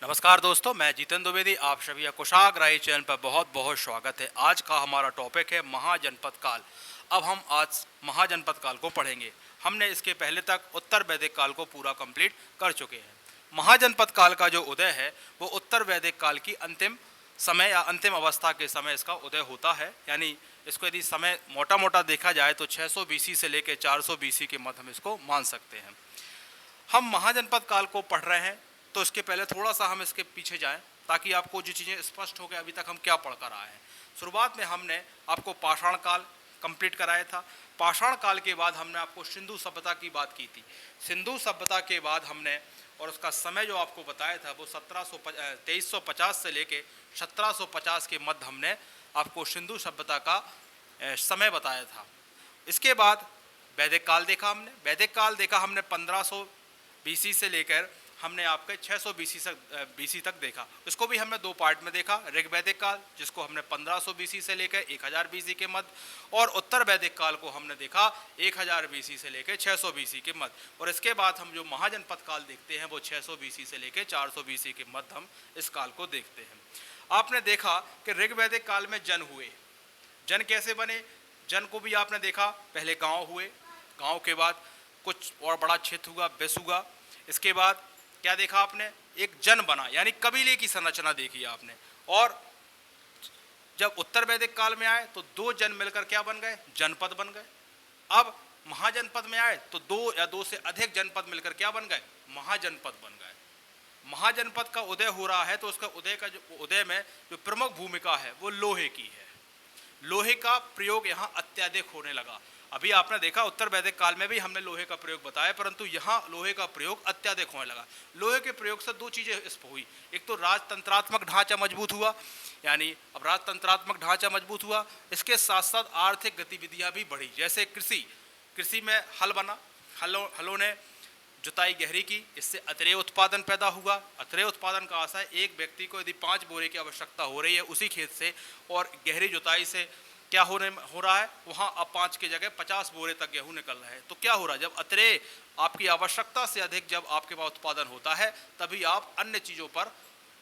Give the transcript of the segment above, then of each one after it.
नमस्कार दोस्तों, मैं जितेंद्र द्विवेदी। आप सभी का कुशाग्रही चैनल पर बहुत बहुत स्वागत है। आज का हमारा टॉपिक है महाजनपद काल। अब हम आज महाजनपद काल को पढ़ेंगे। हमने इसके पहले तक उत्तर वैदिक काल को पूरा कंप्लीट कर चुके हैं। महाजनपद काल का जो उदय है वो उत्तर वैदिक काल की अंतिम समय या अंतिम अवस्था के समय इसका उदय होता है। यानी इसको यदि समय मोटा मोटा देखा जाए तो 600 बीसी से लेकर 400 बीसी के मध्य हम इसको मान सकते हैं। हम महाजनपद काल को पढ़ रहे हैं तो इसके पहले थोड़ा सा हम इसके पीछे जाएं ताकि आपको जो चीज़ें स्पष्ट हो गए अभी तक हम क्या पढ़ कर आए हैं। शुरुआत में हमने आपको पाषाण काल कंप्लीट कराया था। पाषाण काल के बाद हमने आपको सिंधु सभ्यता की बात की थी। सिंधु सभ्यता के बाद हमने और उसका समय जो आपको बताया था वो 2350 से लेके 1750 के मध्य हमने आपको सिंधु सभ्यता का समय बताया था। इसके बाद वैदिक काल देखा हमने। वैदिक काल देखा हमने 1500 बीसी से लेकर हमने आपके 600 बीसी तक देखा। इसको भी हमने दो पार्ट में देखा। ऋग वैदिक काल जिसको हमने 1500 बीसी से लेकर 1000 बीसी के मध्य, और उत्तर वैदिक काल को हमने देखा 1000 बीसी से लेकर 600 बीसी के मध्य। और इसके बाद हम जो महाजनपद काल देखते हैं वो 600 बीसी से लेकर 400 बीसी के मध्य हम इस काल को देखते हैं। आपने देखा कि ऋग वैदिक काल में जन हुए। जन कैसे बने? जन को भी आपने देखा, पहले गांव हुए, गांव के बाद कुछ और बड़ा क्षेत्र हुआ, बेस हुआ। इसके बाद क्या देखा आपने? एक जन बना, यानी कबीले की संरचना देखी आपने। और जब उत्तर वैदिक काल में आए तो दो जन मिलकर क्या बन गए? जनपद बन गए। अब महाजनपद में आए तो दो या दो से अधिक जनपद मिलकर क्या बन गए? महाजनपद बन गए। महाजनपद का उदय हो रहा है तो उसका उदय में जो प्रमुख भूमिका है वो लोहे की है। लोहे का प्रयोग यहाँ अत्यधिक होने लगा। अभी आपने देखा उत्तर वैदिक काल में भी हमने लोहे का प्रयोग बताया, परंतु यहाँ लोहे का प्रयोग अत्यधिक होने लगा। लोहे के प्रयोग से दो चीजें इस हुई। एक तो राजतंत्रात्मक ढांचा मजबूत हुआ, यानी अब राजतंत्रात्मक ढांचा मजबूत हुआ। इसके साथ साथ आर्थिक गतिविधियां भी बढ़ी। जैसे कृषि में हल बना, हलों ने जुताई गहरी की, इससे अतिरेय उत्पादन पैदा हुआ। अतिरेय उत्पादन का आशय एक व्यक्ति को यदि 5 बोरे की आवश्यकता हो रही है उसी खेत से, और गहरी जुताई से क्या हो रहा है, वहाँ अब 5 की जगह 50 बोरे तक गेहूँ निकल रहा है। तो क्या हो रहा है? जब अतिरेय आपकी आवश्यकता से अधिक जब आपके पास उत्पादन होता है तभी आप अन्य चीज़ों पर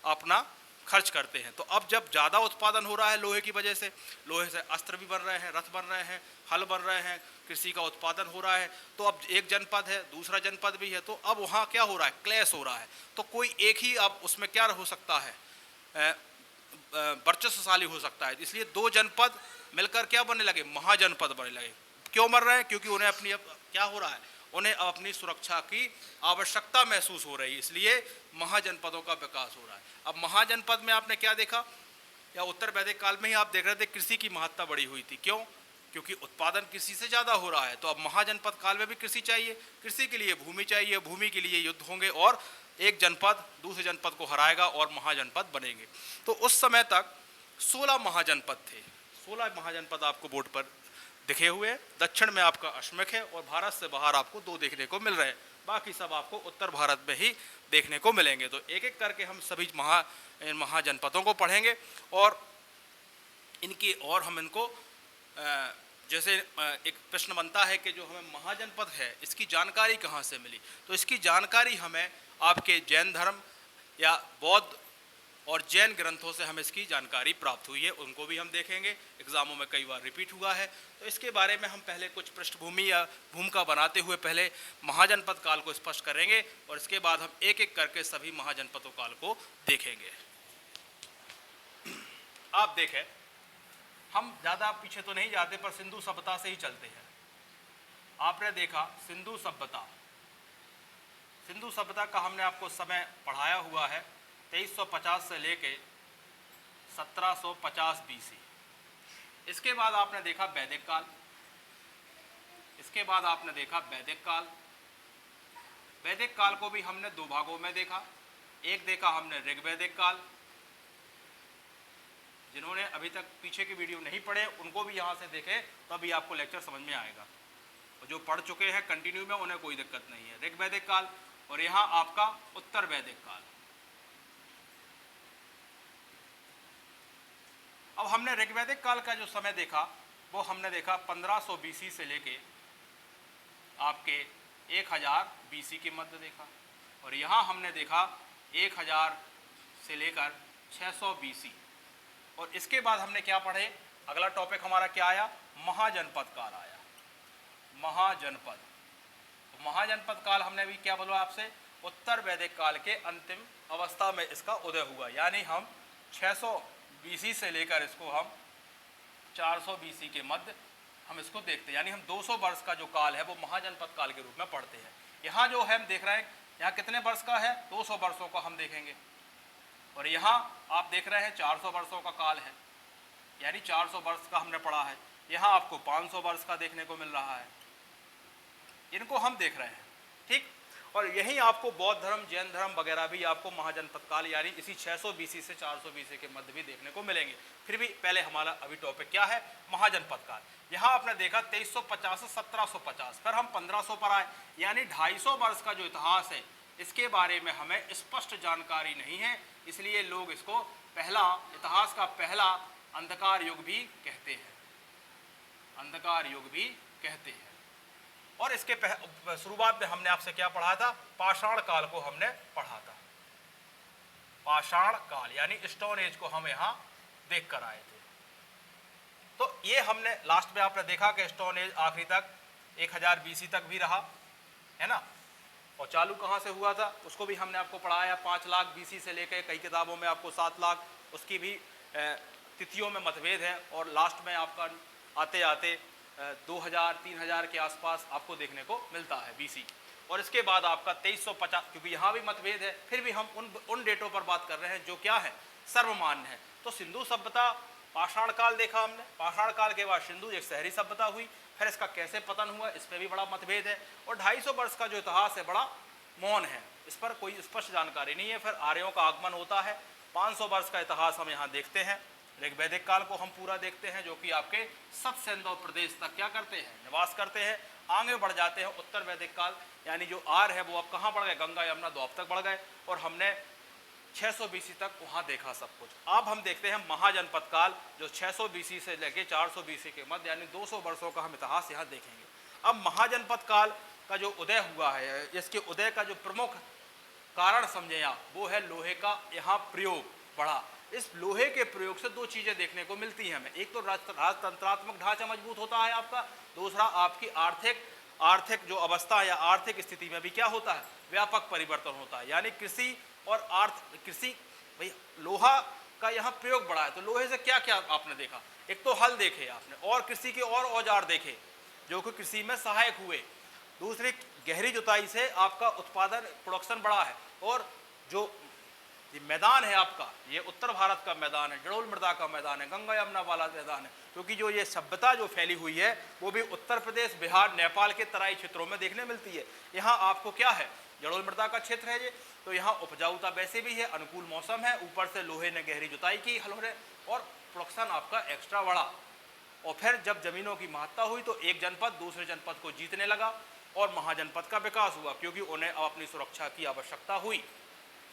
अपना खर्च करते हैं। तो अब जब ज़्यादा उत्पादन हो रहा है लोहे की वजह से, लोहे से अस्त्र भी बन रहे हैं, रथ बन रहे हैं, हल बन रहे हैं, कृषि का उत्पादन हो रहा है। तो अब एक जनपद है, दूसरा जनपद भी है, तो अब वहाँ क्या हो रहा है? क्लेश हो रहा है। तो कोई एक ही अब उसमें क्या हो सकता है? वर्चस्वशाली हो सकता है। इसलिए दो जनपद मिलकर क्या बनने लगे? महाजनपद बनने लगे। क्यों बन रहे हैं? क्योंकि उन्हें अपनी क्या हो रहा है? उन्हें अपनी सुरक्षा की आवश्यकता महसूस हो रही है, इसलिए महाजनपदों का विकास हो रहा है। अब महाजनपद में आपने क्या देखा, या उत्तर वैदिक काल में ही आप देख रहे थे कृषि की महत्ता बढ़ी हुई थी। क्यों? क्योंकि उत्पादन कृषि से ज़्यादा हो रहा है। तो अब महाजनपद काल में भी कृषि चाहिए, कृषि के लिए भूमि चाहिए, भूमि के लिए युद्ध होंगे और एक जनपद दूसरे जनपद को हराएगा और महाजनपद बनेंगे। तो उस समय तक 16 महाजनपद थे। 16 महाजनपद आपको बोर्ड पर दिखे हुए हैं। दक्षिण में आपका अश्मक है और भारत से बाहर आपको 2 देखने को मिल रहे हैं। बाकी सब आपको उत्तर भारत में ही देखने को मिलेंगे। तो एक एक करके हम सभी महाजनपदों को पढ़ेंगे और हम इनको जैसे एक प्रश्न बनता है कि जो हमें महाजनपद है इसकी जानकारी कहाँ से मिली? तो इसकी जानकारी हमें आपके जैन धर्म या बौद्ध और जैन ग्रंथों से हमें इसकी जानकारी प्राप्त हुई है। उनको भी हम देखेंगे, एग्जामों में कई बार रिपीट हुआ है। तो इसके बारे में हम पहले कुछ पृष्ठभूमि या भूमिका बनाते हुए पहले महाजनपद काल को स्पष्ट करेंगे और इसके बाद हम एक एक करके सभी महाजनपदों काल को देखेंगे। आप देखें, हम ज़्यादा पीछे तो नहीं जाते पर सिंधु सभ्यता से ही चलते हैं। आपने देखा सिंधु सभ्यता का हमने आपको समय पढ़ाया हुआ है 2350 से लेके 1750 बीसी। इसके बाद आपने देखा वैदिक काल। वैदिक काल को भी हमने 2 भागों में देखा। एक देखा हमने ऋग्वैदिक काल। जिन्होंने अभी तक पीछे की वीडियो नहीं पढ़े उनको भी यहाँ से देखें, तभी आपको लेक्चर समझ में आएगा। और जो पढ़ चुके हैं कंटिन्यू में उन्हें कोई दिक्कत नहीं है। ऋग्वैदिक काल और यहाँ आपका उत्तर वैदिक काल। अब हमने ऋग्वैदिक काल का जो समय देखा वो हमने देखा 1500 बीसी से लेके आपके 1000 बीसी के मध्य देखा। और यहाँ हमने देखा 1000 से लेकर 600 BC। और इसके बाद हमने क्या पढ़े, अगला टॉपिक हमारा क्या आया, महाजनपद काल आया। महाजनपद, तो महाजनपद काल हमने अभी क्या बोला आपसे, उत्तर वैदिक काल के अंतिम अवस्था में इसका उदय हुआ, यानी हम 600 BC से लेकर इसको हम 400 BC के मध्य हम इसको देखते हैं, यानी हम 200 वर्ष का जो काल है वो महाजनपद काल के रूप में पढ़ते हैं। यहाँ जो है हम देख रहे हैं, यहाँ कितने वर्ष का है, 200 वर्षों का हम देखेंगे, और यहाँ आप देख रहे हैं 400 वर्षों का काल है, यानी 400 वर्ष का हमने पढ़ा है। यहाँ आपको 500 वर्ष का देखने को मिल रहा है, इनको हम देख रहे हैं, ठीक। और यही आपको बौद्ध धर्म, जैन धर्म वगैरह भी आपको महाजनपद काल यानी इसी 600 BC से 400 BC के मध्य भी देखने को मिलेंगे। फिर भी पहले हमारा अभी टॉपिक क्या है, महाजनपद काल। यहाँ आपने देखा 2350 से 1750, फिर हम 1500 पर आए, यानी 250 वर्ष का जो इतिहास है इसके बारे में हमें स्पष्ट जानकारी नहीं है, इसलिए लोग इसको पहला, इतिहास का पहला अंधकार युग भी कहते हैं, अंधकार युग भी कहते हैं। और इसके शुरुआत में हमने आपसे क्या पढ़ा था, पाषाण काल को हमने पढ़ा था। पाषाण काल यानी स्टोन एज को हम यहाँ देख कर आए थे। तो ये हमने लास्ट में आपने देखा कि स्टोन एज आखिरी तक 1000 BC तक भी रहा है ना, और चालू कहाँ से हुआ था उसको भी हमने आपको पढ़ाया। 5 लाख BC से लेकर कई किताबों में आपको 7 लाख, उसकी भी तिथियों में मतभेद है, और लास्ट में आपका आते आते 2000-3000 के आसपास आपको देखने को मिलता है BC। और इसके बाद आपका 2350, क्योंकि यहाँ भी मतभेद है, फिर भी हम उन डेटों पर बात कर रहे हैं जो क्या है, सर्वमान्य है। तो सिंधु सभ्यता, पाषाण काल देखा हमने, पाषाण काल के बाद सिंधु एक शहरी सभ्यता हुई, फिर इसका कैसे पतन हुआ इस पर भी बड़ा मतभेद है। और 250 वर्ष का जो इतिहास है बड़ा मौन है, इस पर कोई स्पष्ट जानकारी नहीं है। फिर आर्यों का आगमन होता है, 500 वर्ष का इतिहास हम यहाँ देखते हैं। ऋग्वैदिक काल को हम पूरा देखते हैं, जो कि आपके सतसेंधव प्रदेश तक क्या करते हैं, निवास करते हैं। आगे बढ़ जाते हैं उत्तर वैदिक काल, यानी जो आर्य है वो अब कहाँ बढ़ गए, गंगा यमुना द्वाप तक बढ़ गए, और हमने 600 BC तक वहाँ देखा सब कुछ। अब हम देखते हैं महाजनपद काल, जो 600 BC से लेके 400 BC के मध्य यानी 200 वर्षों का हम इतिहास यहाँ देखेंगे। अब महाजनपद काल का जो उदय हुआ है, इसके उदय का जो प्रमुख कारण समझे आप, वो है लोहे का यहाँ प्रयोग बढ़ा। इस लोहे के प्रयोग से 2 चीज़ें देखने को मिलती हैं हमें, एक तो राजतंत्रात्मक ढांचा मजबूत होता है आपका, दूसरा आपकी आर्थिक जो अवस्था या आर्थिक स्थिति में भी क्या होता है, व्यापक परिवर्तन होता है। यानी कृषि और कृषि, भाई लोहा का यहाँ प्रयोग बढ़ा है, तो लोहे से क्या क्या आपने देखा, एक तो हल देखे आपने, और कृषि के और औजार देखे जो कि कृषि में सहायक हुए। दूसरी, गहरी जुताई से आपका उत्पादन, प्रोडक्शन बढ़ा है। और जो ये मैदान है आपका, ये उत्तर भारत का मैदान है, जड़ोल मृदा का मैदान है, गंगा यमुना वाला मैदान है, क्योंकि जो ये सभ्यता जो फैली हुई है वो भी उत्तर प्रदेश, बिहार, नेपाल के तराई क्षेत्रों में देखने मिलती है। यहाँ आपको क्या है, जड़ोल मृदा का क्षेत्र है ये, तो यहाँ उपजाऊता वैसे भी है, अनुकूल मौसम है, ऊपर से लोहे ने गहरी जुताई की हलोरे, और प्रोडक्शन आपका एक्स्ट्रा बढ़ा। और फिर जब जमीनों की महत्ता हुई तो एक जनपद दूसरे जनपद को जीतने लगा, और महाजनपद का विकास हुआ, क्योंकि उन्हें अपनी सुरक्षा की आवश्यकता हुई।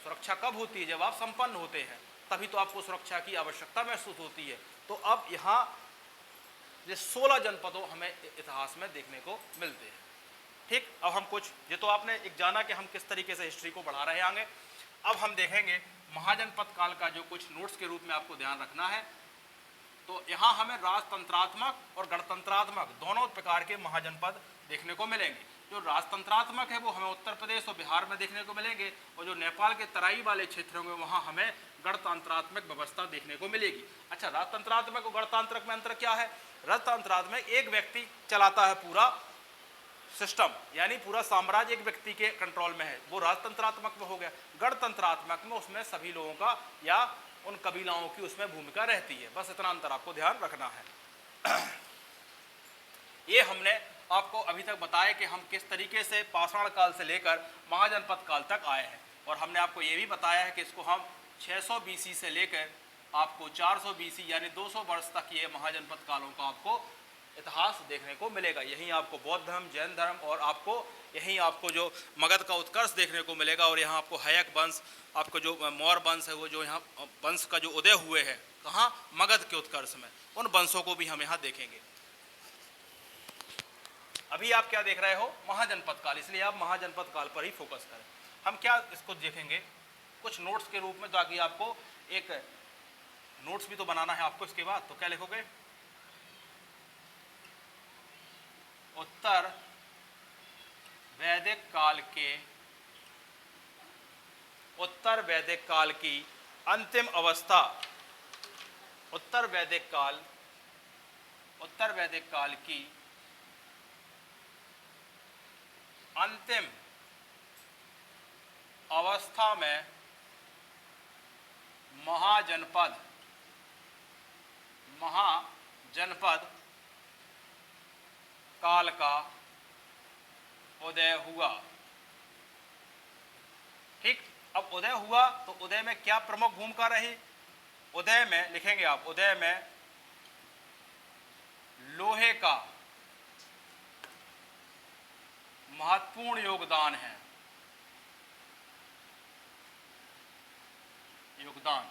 सुरक्षा कब होती है, जब आप संपन्न होते हैं, तभी तो आपको सुरक्षा की आवश्यकता महसूस होती है। तो अब यहाँ ये 16 जनपदों हमें इतिहास में देखने को मिलते हैं, ठीक। अब हम कुछ, ये तो आपने एक जाना कि हम किस तरीके से हिस्ट्री को बढ़ा रहे हैं आगे। अब हम देखेंगे महाजनपद काल का जो कुछ नोट्स के रूप में आपको ध्यान रखना है। तो यहाँ हमें राजतंत्रात्मक और गणतंत्रात्मक दोनों प्रकार के महाजनपद देखने को मिलेंगे। जो राजतंत्रात्मक है वो हमें उत्तर प्रदेश और बिहार में देखने को मिलेंगे, और जो नेपाल के तराई वाले क्षेत्रों में वहाँ हमें गणतंत्रात्मक व्यवस्था देखने को मिलेगी। अच्छा, राजतंत्रात्मक और गणतांत्रिक में अंतर क्या है? राजतंत्रात्मक एक व्यक्ति चलाता है पूरा सिस्टम, यानी पूरा साम्राज्य एक व्यक्ति के कंट्रोल में है, वो राजतंत्रात्मक में हो गया। गणतंत्रात्मक में उसमें सभी लोगों का या उन कबीलाओं की उसमें भूमिका रहती है, बस इतना अंतर आपको ध्यान रखना है। ये हमने आपको अभी तक बताया कि हम किस तरीके से पाषाण काल से लेकर महाजनपद काल तक आए हैं, और हमने आपको ये भी बताया है कि इसको हम 600 BC से लेकर आपको 400 BC यानी 200 वर्ष तक ये महाजनपद कालों का आपको इतिहास देखने को मिलेगा। यहीं आपको बौद्ध धर्म, जैन धर्म, और आपको यहीं आपको जो मगध का उत्कर्ष देखने को मिलेगा, और यहाँ आपको हयक वंश, आपको जो मौर्य वंश है वो जो यहाँ वंश का जो उदय हुए हैं कहाँ, मगध के उत्कर्ष में, उन वंशों को भी हम यहाँ देखेंगे। अभी आप क्या देख रहे हो, महाजनपद काल, इसलिए आप महाजनपद काल पर ही फोकस करें। हम क्या इसको देखेंगे, कुछ नोट्स के रूप में, ताकि आपको एक नोट्स भी तो बनाना है आपको इसके बाद। तो क्या लिखोगे? उत्तर वैदिक काल के, उत्तर वैदिक काल की अंतिम अवस्था, उत्तर वैदिक काल, उत्तर वैदिक काल की अंतिम अवस्था में महाजनपद, महाजनपद काल का उदय हुआ। ठीक, अब उदय हुआ तो उदय में क्या प्रमुख भूमिका रही? उदय में लिखेंगे आप, उदय में लोहे का महत्वपूर्ण योगदान है, योगदान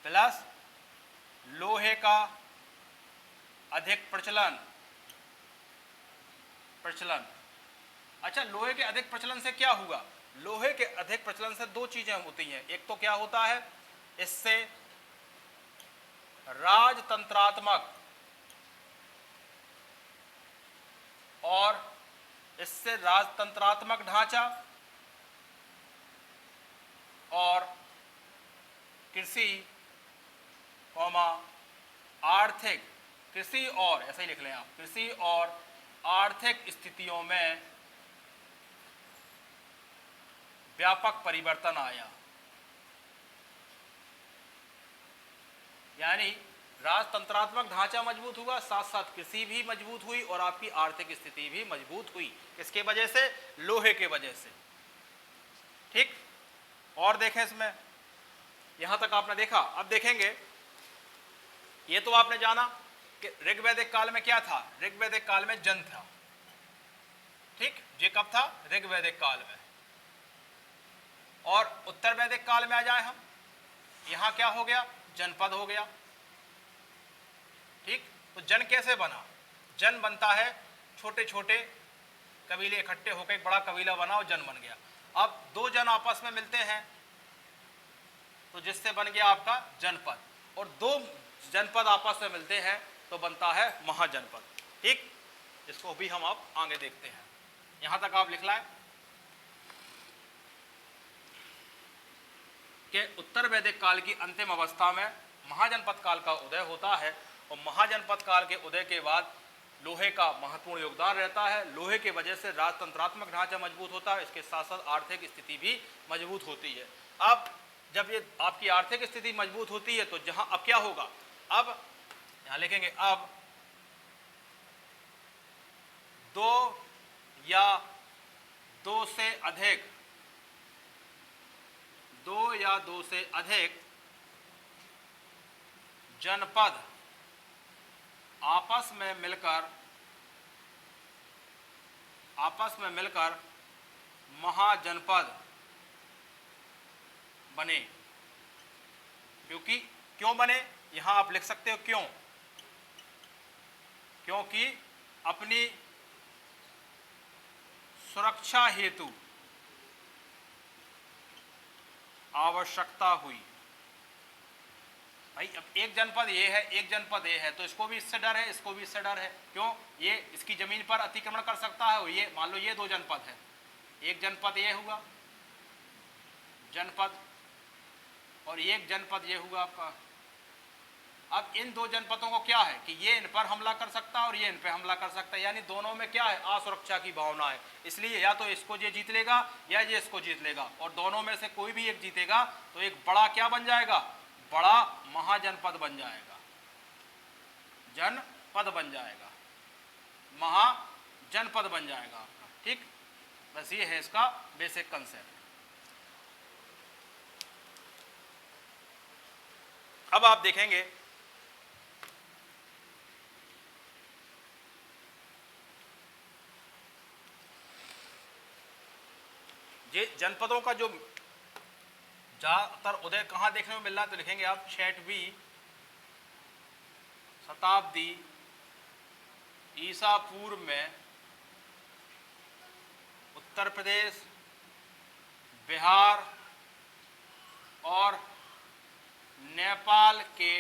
प्लस लोहे का अधिक प्रचलन, प्रचलन। अच्छा, लोहे के अधिक प्रचलन से क्या हुआ? लोहे के अधिक प्रचलन से दो चीजें होती हैं। एक तो क्या होता है, इससे राजतंत्रात्मक और इससे राजतंत्रात्मक ढांचा और कृषि कौमा आर्थिक, कृषि और, ऐसा ही लिख लें आप, कृषि और आर्थिक स्थितियों में व्यापक परिवर्तन आया। यानी राजतंत्रात्मक ढांचा मजबूत हुआ, साथ साथ कृषि भी मजबूत हुई और आपकी आर्थिक स्थिति भी मजबूत हुई। किसके वजह से? लोहे के वजह से। ठीक, और देखें इसमें, यहां तक आपने देखा। अब देखेंगे, ये तो आपने जाना कि ऋग्वैदिक काल में क्या था? ऋग्वैदिक काल में जन था। ठीक, ये कब था? ऋग्वैदिक काल में। और उत्तर वैदिक काल में आ जाए हम, यहां क्या हो गया? जनपद हो गया। ठीक, तो जन कैसे बना? जन बनता है छोटे छोटे कबीले इकट्ठे होकर एक बड़ा कबीला बना और जन बन गया। अब दो जन आपस में मिलते हैं तो जिससे बन गया आपका जनपद, और दो जनपद आपस में मिलते हैं तो बनता है महाजनपद। ठीक, इसको भी हम आप आगे देखते हैं। यहां तक आप लिख लाएं कि उत्तर वैदिक काल की अंतिम अवस्था में महाजनपद काल का उदय होता है, और महाजनपद काल के उदय के बाद लोहे का महत्वपूर्ण योगदान रहता है। लोहे के वजह से राजतंत्रात्मक ढांचा मजबूत होता है, इसके साथ साथ आर्थिक स्थिति भी मजबूत होती है। अब जब ये आपकी आर्थिक स्थिति मजबूत होती है तो जहां अब क्या होगा? अब यहां लिखेंगे, अब दो या दो से अधिक, दो या दो से अधिक जनपद आपस में मिलकर महाजनपद बने। क्योंकि क्यों बने? यहां आप लिख सकते हो क्यों, क्योंकि अपनी सुरक्षा हेतु आवश्यकता हुई। भाई, अब एक जनपद ये है, एक जनपद ये है, तो इसको भी इससे डर है, इसको भी इससे डर है। क्यों? ये इसकी जमीन पर अतिक्रमण कर सकता है। ये मान लो ये दो जनपद है, एक जनपद ये हुआ जनपद, और एक जनपद ये हुआ आपका। अब इन दो जनपदों को क्या है कि ये इन पर हमला कर सकता है और ये इन पर हमला कर सकता है, यानी दोनों में क्या है? असुरक्षा की भावना है। इसलिए या तो इसको ये जीत लेगा या ये इसको जीत लेगा, और दोनों में से कोई भी एक जीतेगा तो एक बड़ा क्या बन जाएगा? बड़ा महाजनपद बन जाएगा, जनपद बन जाएगा, महाजनपद बन जाएगा आपका। ठीक, बस ये है इसका बेसिक कंसेप्ट। अब आप देखेंगे ये जनपदों का जो ज्यादातर उदय कहां देखने को मिल रहा है, तो लिखेंगे आप 6वीं शताब्दी ईसा पूर्व में उत्तर प्रदेश, बिहार, और नेपाल के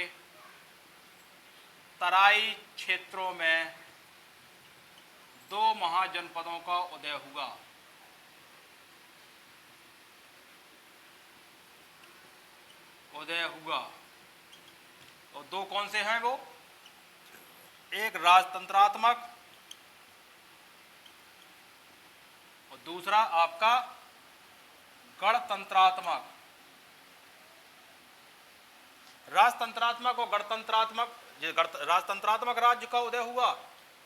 तराई क्षेत्रों में दो महाजनपदों का उदय हुआ। और दो कौन से हैं वो? एक राजतंत्रात्मक और दूसरा आपका गणतंत्रात्मक। राजतंत्रात्मक और गणतंत्रात्मक, राजतंत्रात्मक राज्य का उदय हुआ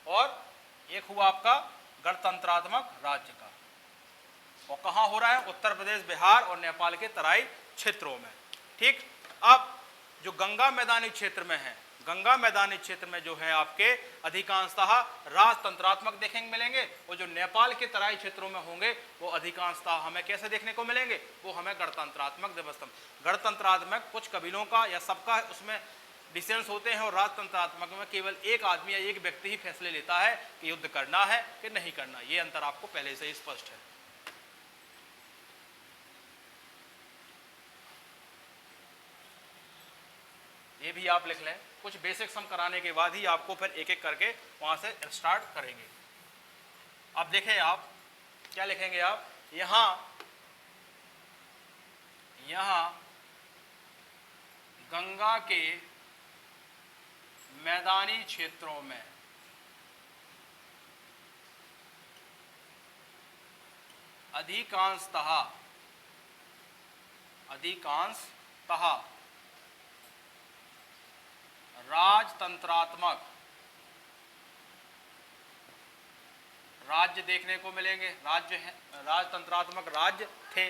और एक हुआ आपका गणतंत्रात्मक राज्य का। और कहाँ हो रहा है? उत्तर प्रदेश, बिहार और नेपाल के तराई क्षेत्रों में। ठीक। अब जो गंगा मैदानी क्षेत्र में है, गंगा मैदानी क्षेत्र में जो है आपके अधिकांशतः राजतंत्रात्मक देखेंगे मिलेंगे, और जो नेपाल के तराई क्षेत्रों में होंगे वो अधिकांशतः हमें कैसे देखने को मिलेंगे? वो हमें गणतंत्रात्मक व्यवस्था। गणतंत्रात्मक कुछ कबीलों का या सबका उसमें डिसीजंस होते हैं, और राजतंत्रात्मक में केवल एक आदमी या एक व्यक्ति ही फैसले लेता है कि युद्ध करना है कि नहीं करना। ये अंतर आपको पहले से ही स्पष्ट है। ये भी आप लिख लें। कुछ बेसिक्स हम कराने के बाद ही आपको फिर एक एक करके वहां से स्टार्ट करेंगे। अब देखें आप क्या लिखेंगे। आप यहां गंगा के मैदानी क्षेत्रों में अधिकांशतः राजतंत्रात्मक राज्य देखने को मिलेंगे। राजतंत्रात्मक राज्य थे,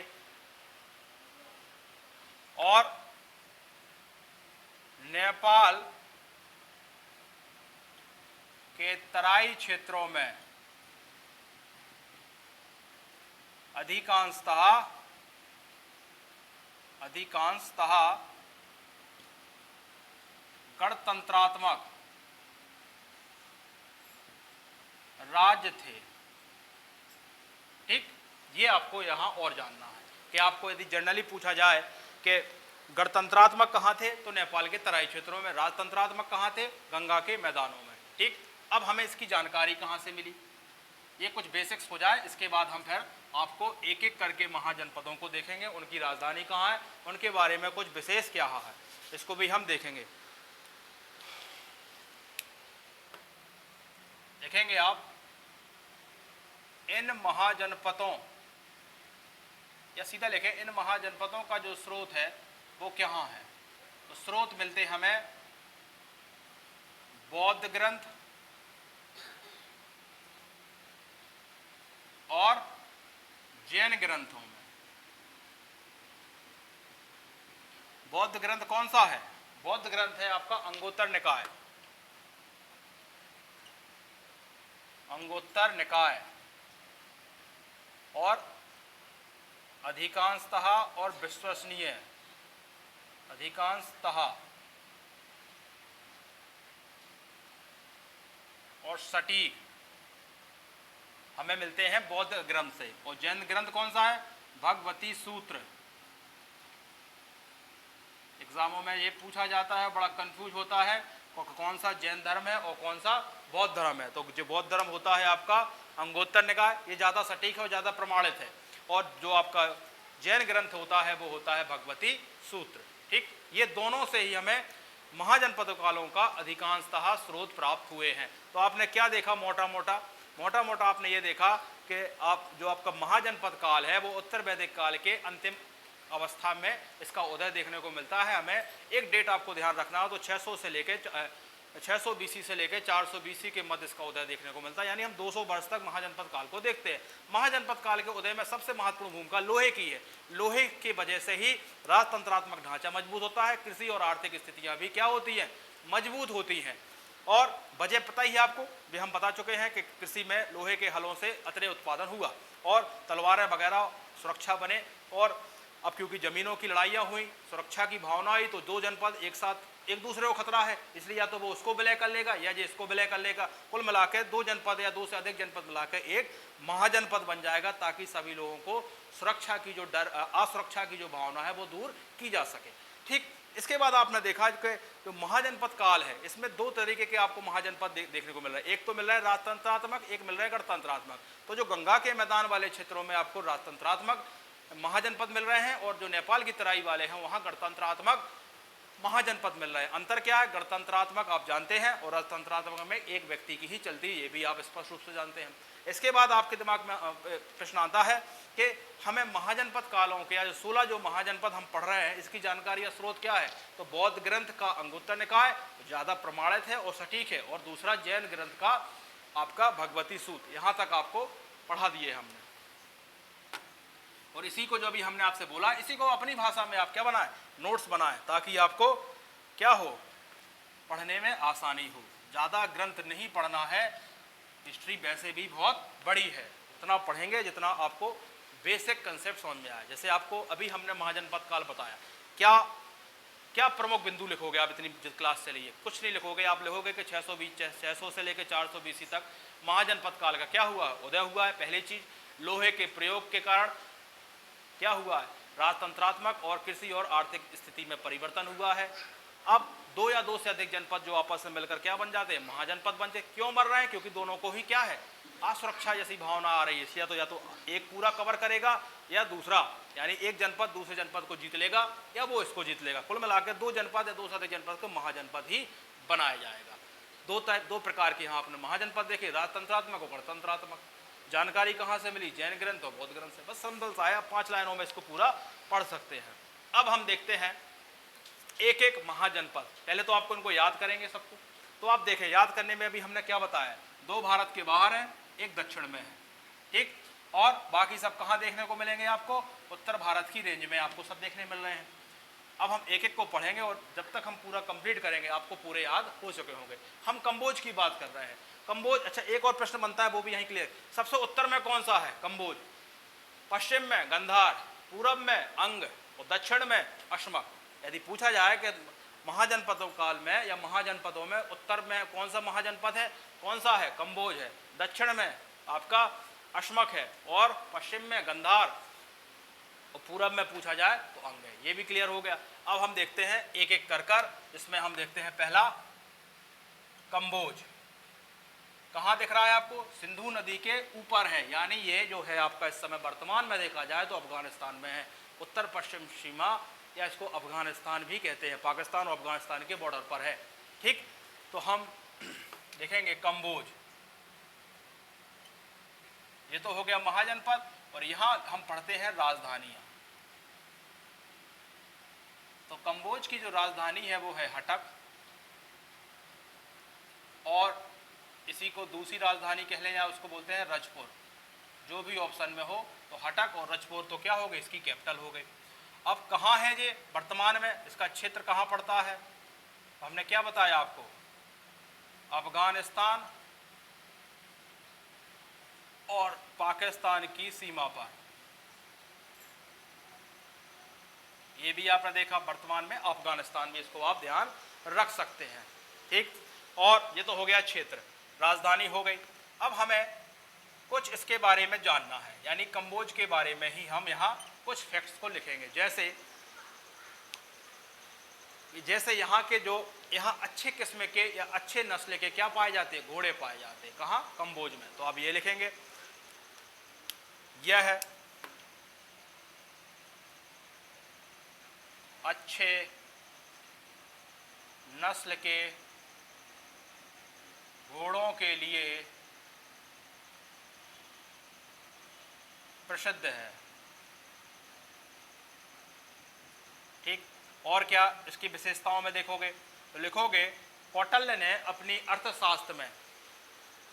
और नेपाल के तराई क्षेत्रों में अधिकांशतः गणतंत्रात्मक राज्य थे। ठीक। ये आपको यहां और जानना है कि आपको यदि जनरली पूछा जाए कि गणतंत्रात्मक कहां थे, तो नेपाल के तराई क्षेत्रों में। राजतंत्रात्मक कहां थे? गंगा के मैदानों में। ठीक। अब हमें इसकी जानकारी कहां से मिली? ये कुछ बेसिक्स हो जाए, इसके बाद हम फिर आपको एक एक करके महाजनपदों को देखेंगे, उनकी राजधानी कहाँ है, उनके बारे में कुछ विशेष क्या है, इसको भी हम देखेंगे। देखेंगे आप इन महाजनपदों, या सीधा लिखें इन महाजनपदों का जो स्रोत है वो कहाँ है? तो स्रोत मिलते हमें बौद्ध ग्रंथ और जैन ग्रंथों में। बौद्ध ग्रंथ कौन सा है? बौद्ध ग्रंथ है आपका अंगुत्तर निकाय। अंगुत्तर निकाय, और अधिकांशतः और विश्वसनीय, अधिकांशतः और सटीक हमें मिलते हैं बौद्ध ग्रंथ से। और जैन ग्रंथ कौन सा है? भगवती सूत्र। एग्जामों में ये पूछा जाता है, बड़ा कंफ्यूज होता है कौन सा जैन धर्म है और कौन सा बौद्ध धर्म है। तो जो बौद्ध धर्म होता है आपका अंगुत्तर निकाय, ये ज़्यादा सटीक है और ज़्यादा प्रमाणित है, और जो आपका जैन ग्रंथ होता है वो होता है भगवती सूत्र। ठीक। ये दोनों से ही हमें महाजनपद कालों का अधिकांशतः स्रोत प्राप्त हुए हैं। तो आपने क्या देखा? मोटा मोटा आपने ये देखा कि आप जो आपका महाजनपद काल है वो उत्तर वैदिक काल के अंतिम अवस्था में इसका उदय देखने को मिलता है। हमें एक डेट आपको ध्यान रखना हो तो 600 बीसी से लेकर 400 बीसी के मध्य इसका उदय देखने को मिलता है। यानी हम 200 वर्ष तक महाजनपद काल को देखते हैं। महाजनपद काल के उदय में सबसे महत्वपूर्ण भूमिका लोहे की है। लोहे की वजह से ही राजतंत्रात्मक ढांचा मजबूत होता है, कृषि और आर्थिक स्थितियां भी क्या होती हैं? मजबूत होती हैं। और वजह पता ही है आपको, भी हम बता चुके हैं कि कृषि में लोहे के हलों से अतिरिक्त उत्पादन हुआ और तलवारें वगैरह सुरक्षा बने, और अब क्योंकि ज़मीनों की लड़ाइयाँ हुई, सुरक्षा की भावना आई, तो दो जनपद एक साथ एक दूसरे को खतरा है, इसलिए या तो वो उसको विलय कर लेगा या ये इसको विलय कर लेगा। कुल मिला के दो जनपद या दो से अधिक जनपद मिला के एक महाजनपद बन जाएगा, ताकि सभी लोगों को सुरक्षा की जो डर, असुरक्षा की जो भावना है वो दूर की जा सके। ठीक, इसके बाद आपने देखा कि जो महाजनपद काल है, इसमें दो तरीके के आपको महाजनपद देखने को मिल रहा है। एक तो मिल रहा है राजतंत्रात्मक, एक मिल रहा है गणतंत्रात्मक। तो जो गंगा के मैदान वाले क्षेत्रों में आपको राजतंत्रात्मक महाजनपद मिल रहे हैं, और जो नेपाल की तराई वाले हैं वहाँ गणतंत्रात्मक महाजनपद मिल रहा है। अंतर क्या है? गणतंत्रात्मक आप जानते हैं, और राजतंत्रात्मक में एक व्यक्ति की ही चलती है, ये भी आप स्पष्ट रूप से जानते हैं। इसके बाद आपके दिमाग में प्रश्न आता है कि हमें महाजनपद कालों के या 16 जो महाजनपद हम पढ़ रहे हैं, इसकी जानकारी या स्रोत क्या है? तो बौद्ध ग्रंथ का अंगुत्तर निकाय ज़्यादा प्रमाणित है और सटीक है, और दूसरा जैन ग्रंथ का आपका भगवती सूत्र। यहाँ तक आपको पढ़ा दिए हमने, और इसी को जो अभी हमने आपसे बोला, इसी को अपनी भाषा में आप क्या बनाएं? नोट्स बनाएं, ताकि आपको क्या हो, पढ़ने में आसानी हो। ज़्यादा ग्रंथ नहीं पढ़ना है, हिस्ट्री वैसे भी बहुत बड़ी है, उतना पढ़ेंगे जितना आपको बेसिक कंसेप्ट समझ में आए। जैसे आपको अभी हमने महाजनपद काल बताया, क्या क्या प्रमुख बिंदु लिखोगे आप इतनी क्लास चली है? कुछ नहीं लिखोगे, आप लिखोगे कि 600 से लेकर 400 BC तक महाजनपद काल का क्या हुआ, उदय हुआ है। पहली चीज, लोहे के प्रयोग के कारण क्या हुआ है? राजतंत्रात्मक और कृषि और आर्थिक स्थिति में परिवर्तन हुआ है। अब दो या दो से अधिक जनपद जो आपस में मिलकर क्या बन जाते हैं? महाजनपद बनते। क्यों बन रहे हैं? क्योंकि दोनों को ही क्या है, असुरक्षा जैसी भावना आ रही है। या तो एक पूरा कवर करेगा या दूसरा, यानी एक जनपद दूसरे जनपद को जीत लेगा या वो इसको जीत लेगा। कुल मिलाकर दो जनपद या दो से अधिक जनपद को महाजनपद ही बनाया जाएगा। दो प्रकार के यहाँ आपने महाजनपद देखे, राजतंत्रात्मक और गणतंत्रात्मक। जानकारी कहाँ से मिली? जैन ग्रंथ और बौद्ध ग्रंथ से। बस सिंपल सा है, 5 लाइनों में इसको पूरा पढ़ सकते हैं। अब हम देखते हैं एक एक महाजनपद। पहले तो आपको इनको याद करेंगे सबको। तो आप देखें, याद करने में अभी हमने क्या बताया, 2 भारत के बाहर हैं, 1 दक्षिण में है, ठीक। और बाकी सब कहाँ देखने को मिलेंगे आपको? उत्तर भारत की रेंज में आपको सब देखने मिल रहे हैं। अब हम एक एक को पढ़ेंगे, और जब तक हम पूरा कंप्लीट करेंगे आपको पूरे याद हो चुके होंगे। हम कंबोज की बात कर रहे हैं। कंबोज, अच्छा एक और प्रश्न बनता है, वो भी यहीं क्लियर। सबसे उत्तर में कौन सा है? कंबोज। पश्चिम में गंधार, पूरब में अंग और दक्षिण में अश्मक। यदि पूछा जाए कि महाजनपदों काल में या महाजनपदों में उत्तर में कौन सा महाजनपद है, कौन सा है? कंबोज है। दक्षिण में आपका अश्मक है, और पश्चिम में गंधार, और पूरब में पूछा जाए तो अंग है। ये भी क्लियर हो गया। अब हम देखते हैं एक एक कर, इसमें हम देखते हैं पहला कंबोज। कहाँ दिख रहा है आपको? सिंधु नदी के ऊपर है, यानी ये जो है आपका इस समय वर्तमान में देखा जाए तो अफगानिस्तान में है। उत्तर पश्चिम सीमा, या इसको अफगानिस्तान भी कहते हैं, पाकिस्तान और अफगानिस्तान के बॉर्डर पर है, ठीक। तो हम देखेंगे कंबोज, ये तो हो गया महाजनपद। और यहाँ हम पढ़ते हैं राजधानियाँ। तो कंबोज की जो राजधानी है वो है हटक, और इसी को दूसरी राजधानी कह लें या उसको बोलते हैं रजपुर। जो भी ऑप्शन में हो, तो हटक और रजपुर तो क्या हो गई, इसकी कैपिटल हो गई। अब कहाँ है ये वर्तमान में? इसका क्षेत्र कहाँ पड़ता है? हमने क्या बताया आपको? अफगानिस्तान और पाकिस्तान की सीमा पर। ये भी आपने देखा, वर्तमान में अफगानिस्तान में, इसको आप ध्यान रख सकते हैं, ठीक। और ये तो हो गया क्षेत्र, राजधानी हो गई। अब हमें कुछ इसके बारे में जानना है, यानी कंबोज के बारे में ही हम यहाँ कुछ फैक्ट्स को लिखेंगे। जैसे यहाँ के जो यहाँ अच्छे किस्म के या अच्छे नस्ल के क्या पाए जाते हैं? घोड़े पाए जाते हैं। कहाँ? कंबोज में। तो अब ये लिखेंगे, यह है अच्छे नस्ल के घोड़ों के लिए प्रसिद्ध है, ठीक। और क्या इसकी विशेषताओं में देखोगे तो लिखोगे, कौटिल्य ने अपनी अर्थशास्त्र में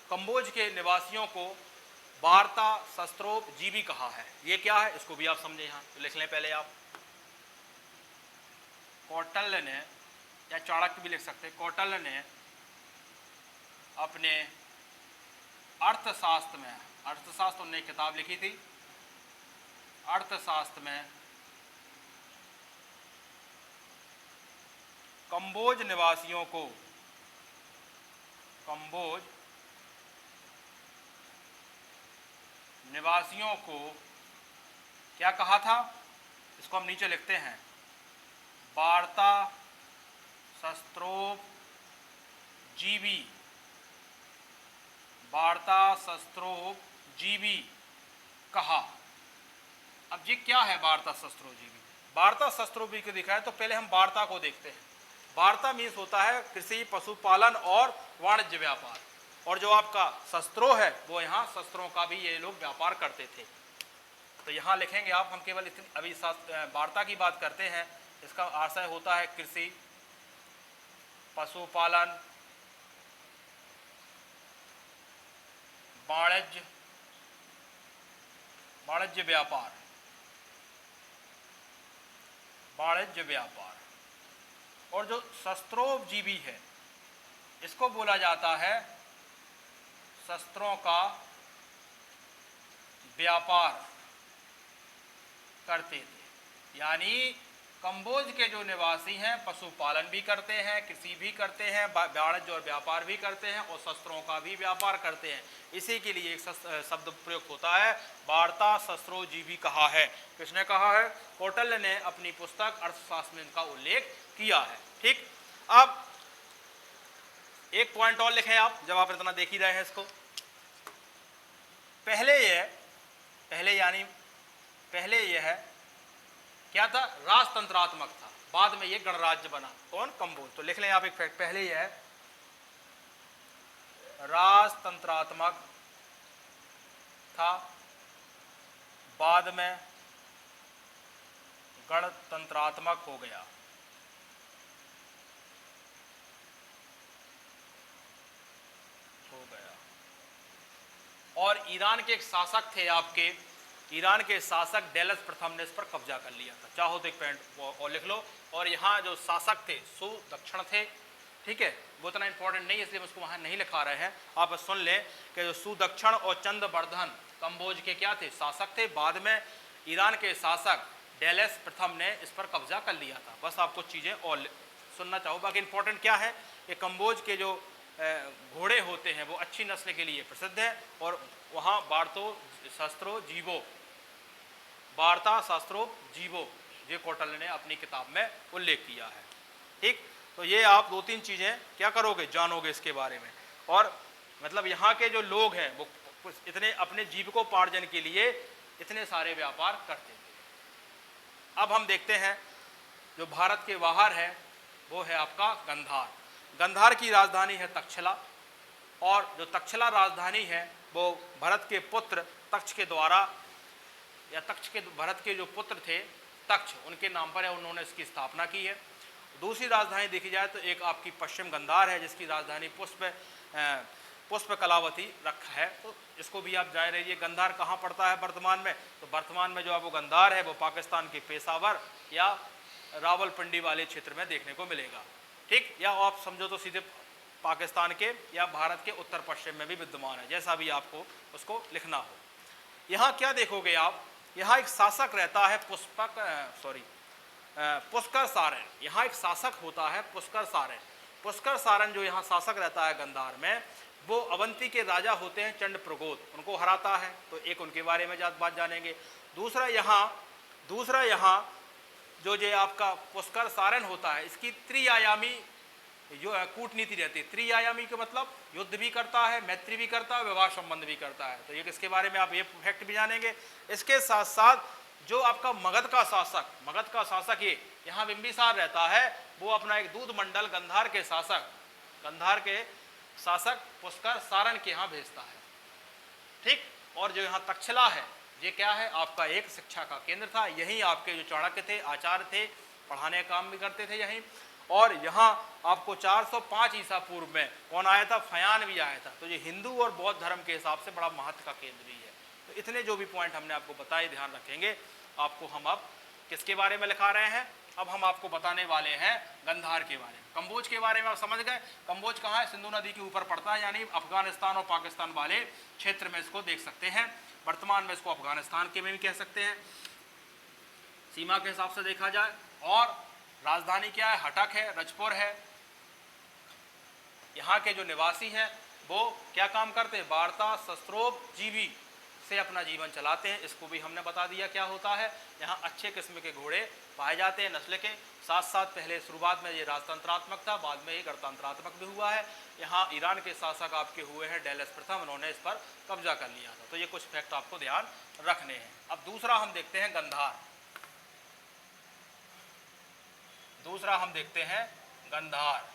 कंबोज के निवासियों को वार्ता शस्त्रोप जीवी कहा है। ये क्या है, इसको भी आप समझे। यहाँ तो लिख लें पहले आप, कौटिल्य ने, या चाणक्य भी लिख सकते हैं, कौटिल्य ने अपने अर्थशास्त्र में, अर्थशास्त्र उन्होंने किताब लिखी थी, अर्थशास्त्र में कंबोज निवासियों को, कंबोज निवासियों को क्या कहा था, इसको हम नीचे लिखते हैं, वार्ता शस्त्रोपजीवी, वार्ता शस्त्रोपजीवी कहा। अब ये क्या है वार्ता शस्त्रोपजीवी? वार्ता शस्त्रोपजीवी को दिखाए तो पहले हम वार्ता को देखते हैं। वार्ता मीन्स होता है कृषि, पशुपालन और वाणिज्य व्यापार, और जो आपका शस्त्रों है वो यहाँ शस्त्रों का भी ये लोग व्यापार करते थे। तो यहाँ लिखेंगे आप, हम केवल इतनी अभी वार्ता की बात करते हैं, इसका आशय होता है कृषि, पशुपालन, वाणिज्य, वाणिज्य व्यापार, वाणिज्य व्यापार। और जो शस्त्रोपजीवी है इसको बोला जाता है शस्त्रों का व्यापार करते थे। यानी कंबोज के जो निवासी हैं पशुपालन भी करते हैं, कृषि भी करते हैं, वाणिज्य और व्यापार भी करते हैं और शस्त्रों का भी व्यापार करते हैं। इसी के लिए एक शब्द प्रयुक्त होता है, वार्ता शस्त्रोपजीवी कहा है। किसने कहा है? कौटिल्य ने अपनी पुस्तक अर्थशास्त्र में इनका उल्लेख किया है। ठीक, अब एक पॉइंट और लिखें आप, जब आप इतना देख ही रहे हैं इसको। पहले यह क्या था? राजतंत्रात्मक था, बाद में ये गणराज्य बना। कौन? कंबोज। तो लिख लें आप एक फैक्ट, पहले यह राजतंत्रात्मक था, बाद में गणतंत्रात्मक हो गया। और ईरान के एक शासक थे आपके, ईरान के शासक डेलस प्रथम ने इस पर कब्जा कर लिया था। चाहो तो एक पॉइंट और लिख लो। और यहाँ जो शासक थे सुदक्षिण थे, ठीक है, वो इतना इंपॉर्टेंट नहीं है इसलिए हम उसको वहाँ नहीं लिखा रहे हैं। आप सुन लें कि जो सुदक्षिण और चंद्रवर्धन कंबोज के क्या थे? शासक थे। बाद में ईरान के शासक डेलस प्रथम ने इस पर कब्जा कर लिया था। बस आपको चीज़ें और सुनना चाहो। बाकी इंपॉर्टेंट क्या है कि कंबोज के जो घोड़े होते हैं वो अच्छी नस्ल के लिए प्रसिद्ध है, और वहाँ वार्ता शस्त्रोपजीवो ये कौटिल्य ने अपनी किताब में उल्लेख किया है। ठीक, तो ये आप दो तीन चीज़ें क्या करोगे, जानोगे इसके बारे में। और मतलब यहाँ के जो लोग हैं वो इतने अपने जीविकोपार्जन के लिए इतने सारे व्यापार करते थे। अब हम देखते हैं जो भारत के बाहर है वो है आपका गंधार। गंधार की राजधानी है तक्षशिला, और जो तक्षशिला राजधानी है वो भरत के पुत्र तक्ष के द्वारा, या भरत के जो पुत्र थे तक्ष, उनके नाम पर है, उन्होंने इसकी स्थापना की है। दूसरी राजधानी देखी जाए तो एक आपकी पश्चिम गंधार है जिसकी राजधानी पुष्प कलावती रखा है। तो इसको भी आप जाए रहिए। गंधार कहाँ पड़ता है वर्तमान में? तो वर्तमान में जो है वो गंधार है वो पाकिस्तान के पेशावर या रावलपिंडी वाले क्षेत्र में देखने को मिलेगा। ठीक, या आप समझो तो सीधे पाकिस्तान के या भारत के उत्तर पश्चिम में भी विद्यमान है, जैसा भी आपको उसको लिखना हो। यहाँ क्या देखोगे आप, यहाँ एक शासक रहता है पुष्कर सारन। यहाँ एक शासक होता है पुष्कर सारन। पुष्कर सारन जो यहाँ शासक रहता है गंधार में, वो अवंती के राजा होते हैं चंद्रप्रगोद, उनको हराता है। तो एक उनके बारे में बात जानेंगे। दूसरा यहाँ जो आपका पुष्कर सारन होता है, इसकी त्रिआयामी जो कूटनीति रहती है। त्रिआयामी का मतलब युद्ध भी करता है, मैत्री भी करता है, विवाह संबंध भी करता है। तो ये इसके बारे में आप ये फैक्ट भी जानेंगे। इसके साथ साथ जो आपका मगध का शासक ये यहाँ बिंबिसार रहता है, वो अपना एक दूध मंडल गंधार के शासक पुष्कर सारन के यहाँ भेजता है। ठीक, और जो यहाँ तक्षशिला है ये क्या है? आपका एक शिक्षा का केंद्र था। यहीं आपके जो चाणक्य थे, आचार्य थे, पढ़ाने का काम भी करते थे यहीं। और यहाँ आपको 405 ईसा पूर्व में कौन आया था? फयान भी आया था। तो ये हिंदू और बौद्ध धर्म के हिसाब से बड़ा महत्व का केंद्र भी है। तो इतने जो भी पॉइंट हमने आपको बताए ध्यान रखेंगे। आपको हम अब किसके बारे में लिखा रहे हैं? अब हम आपको बताने वाले हैं गंधार के बारे में। कंबोज के बारे में आप समझ गए। कंबोज कहाँ है? सिंधु नदी के ऊपर पड़ता है, यानी अफगानिस्तान और पाकिस्तान वाले क्षेत्र में इसको देख सकते हैं। वर्तमान में इसको अफगानिस्तान के में भी कह सकते हैं सीमा के हिसाब से देखा जाए। और राजधानी क्या है? हटक है, रजपुर है। यहाँ के जो निवासी हैं वो क्या काम करते हैं? वार्ता शस्त्रोपजीवी से अपना जीवन चलाते हैं। इसको भी हमने बता दिया क्या होता है। यहाँ अच्छे किस्म के घोड़े पाए जाते हैं नस्ल के। साथ साथ पहले शुरुआत में ये राजतंत्रात्मक था, बाद में ये गणतंत्रात्मक भी हुआ है। यहाँ ईरान के शासक आपके हुए हैं डेलस प्रथम, उन्होंने इस पर कब्जा कर लिया था। तो ये कुछ फैक्ट आपको ध्यान रखने हैं। अब दूसरा हम देखते हैं गंधार। दूसरा हम देखते हैं गंधार।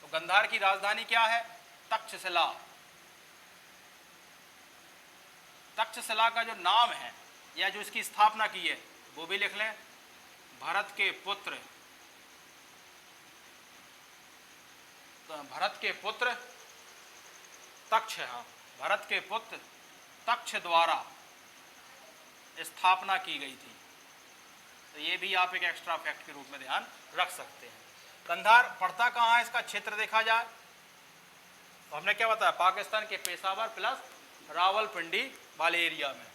तो गंधार की राजधानी क्या है? तक्षशिला। तक्षशिला का जो नाम है या जो इसकी स्थापना की है वो भी लिख लें। भरत के पुत्र, तो भरत के पुत्र तक्ष, हाँ, भरत के पुत्र तक्ष द्वारा स्थापना की गई थी। तो ये भी आप एक एक्स्ट्रा फैक्ट के रूप में ध्यान रख सकते हैं। गंधार पड़ता कहाँ है? इसका क्षेत्र देखा जाए तो हमने क्या बताया? पाकिस्तान के पेशावर प्लस रावलपिंडी वाले एरिया में।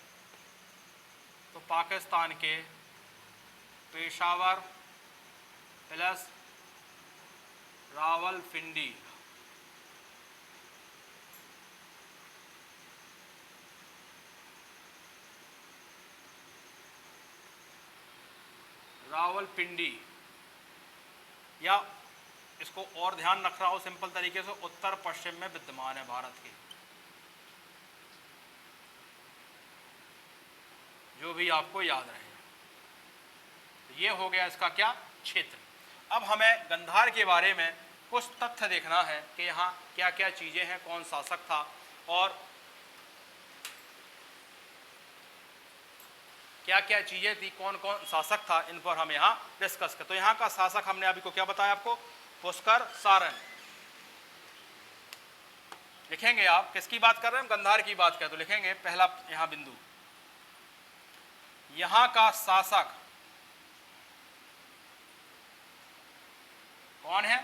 तो पाकिस्तान के पेशावर प्लस रावलपिंडी, रावलपिंडी, या इसको और ध्यान रख रहा हो सिंपल तरीके से, उत्तर पश्चिम में विद्यमान है भारत के। जो भी आपको याद रहे। तो ये हो गया इसका क्या? क्षेत्र। अब हमें गंधार के बारे में कुछ तथ्य देखना है कि यहाँ क्या क्या चीजें हैं, कौन शासक था और क्या क्या चीजें थी, कौन कौन शासक था, इन पर हम यहाँ डिस्कस करें। तो यहाँ का शासक हमने अभी को क्या बताया आपको? पुष्कर सारण। लिखेंगे आप किसकी बात कर रहे हैं? गंधार की बात करें तो लिखेंगे पहला यहाँ बिंदु, यहाँ का शासक कौन है?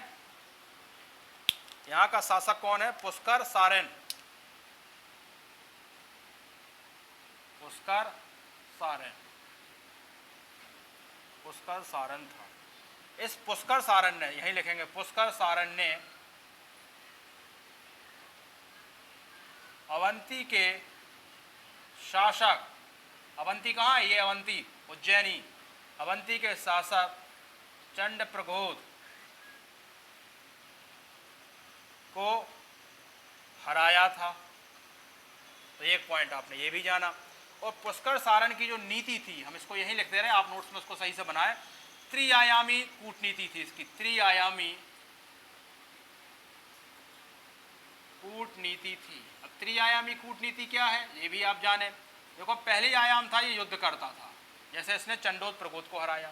यहाँ का शासक कौन है? पुष्कर सारण। पुष्कर सारण, पुष्कर सारण था। इस पुष्कर सारण ने, यही लिखेंगे, पुष्कर सारण ने अवंती के शासक, अवंती कहाँ है? ये अवंती उज्जैनी। अवंती के शासक चंडप्रघोत को हराया था। तो एक पॉइंट आपने ये भी जाना। और पुष्कर सारण की जो नीति थी, हम इसको यही लिख दे रहे हैं, आप नोट्स में उसको सही से बनाएं। त्रिआयामी कूटनीति थी इसकी, त्रिआयामी कूटनीति थी। अब त्रिआयामी कूटनीति क्या है ये भी आप जाने। देखो पहली आयाम था ये युद्ध करता था, जैसे इसने चंडोत प्रकोत को हराया।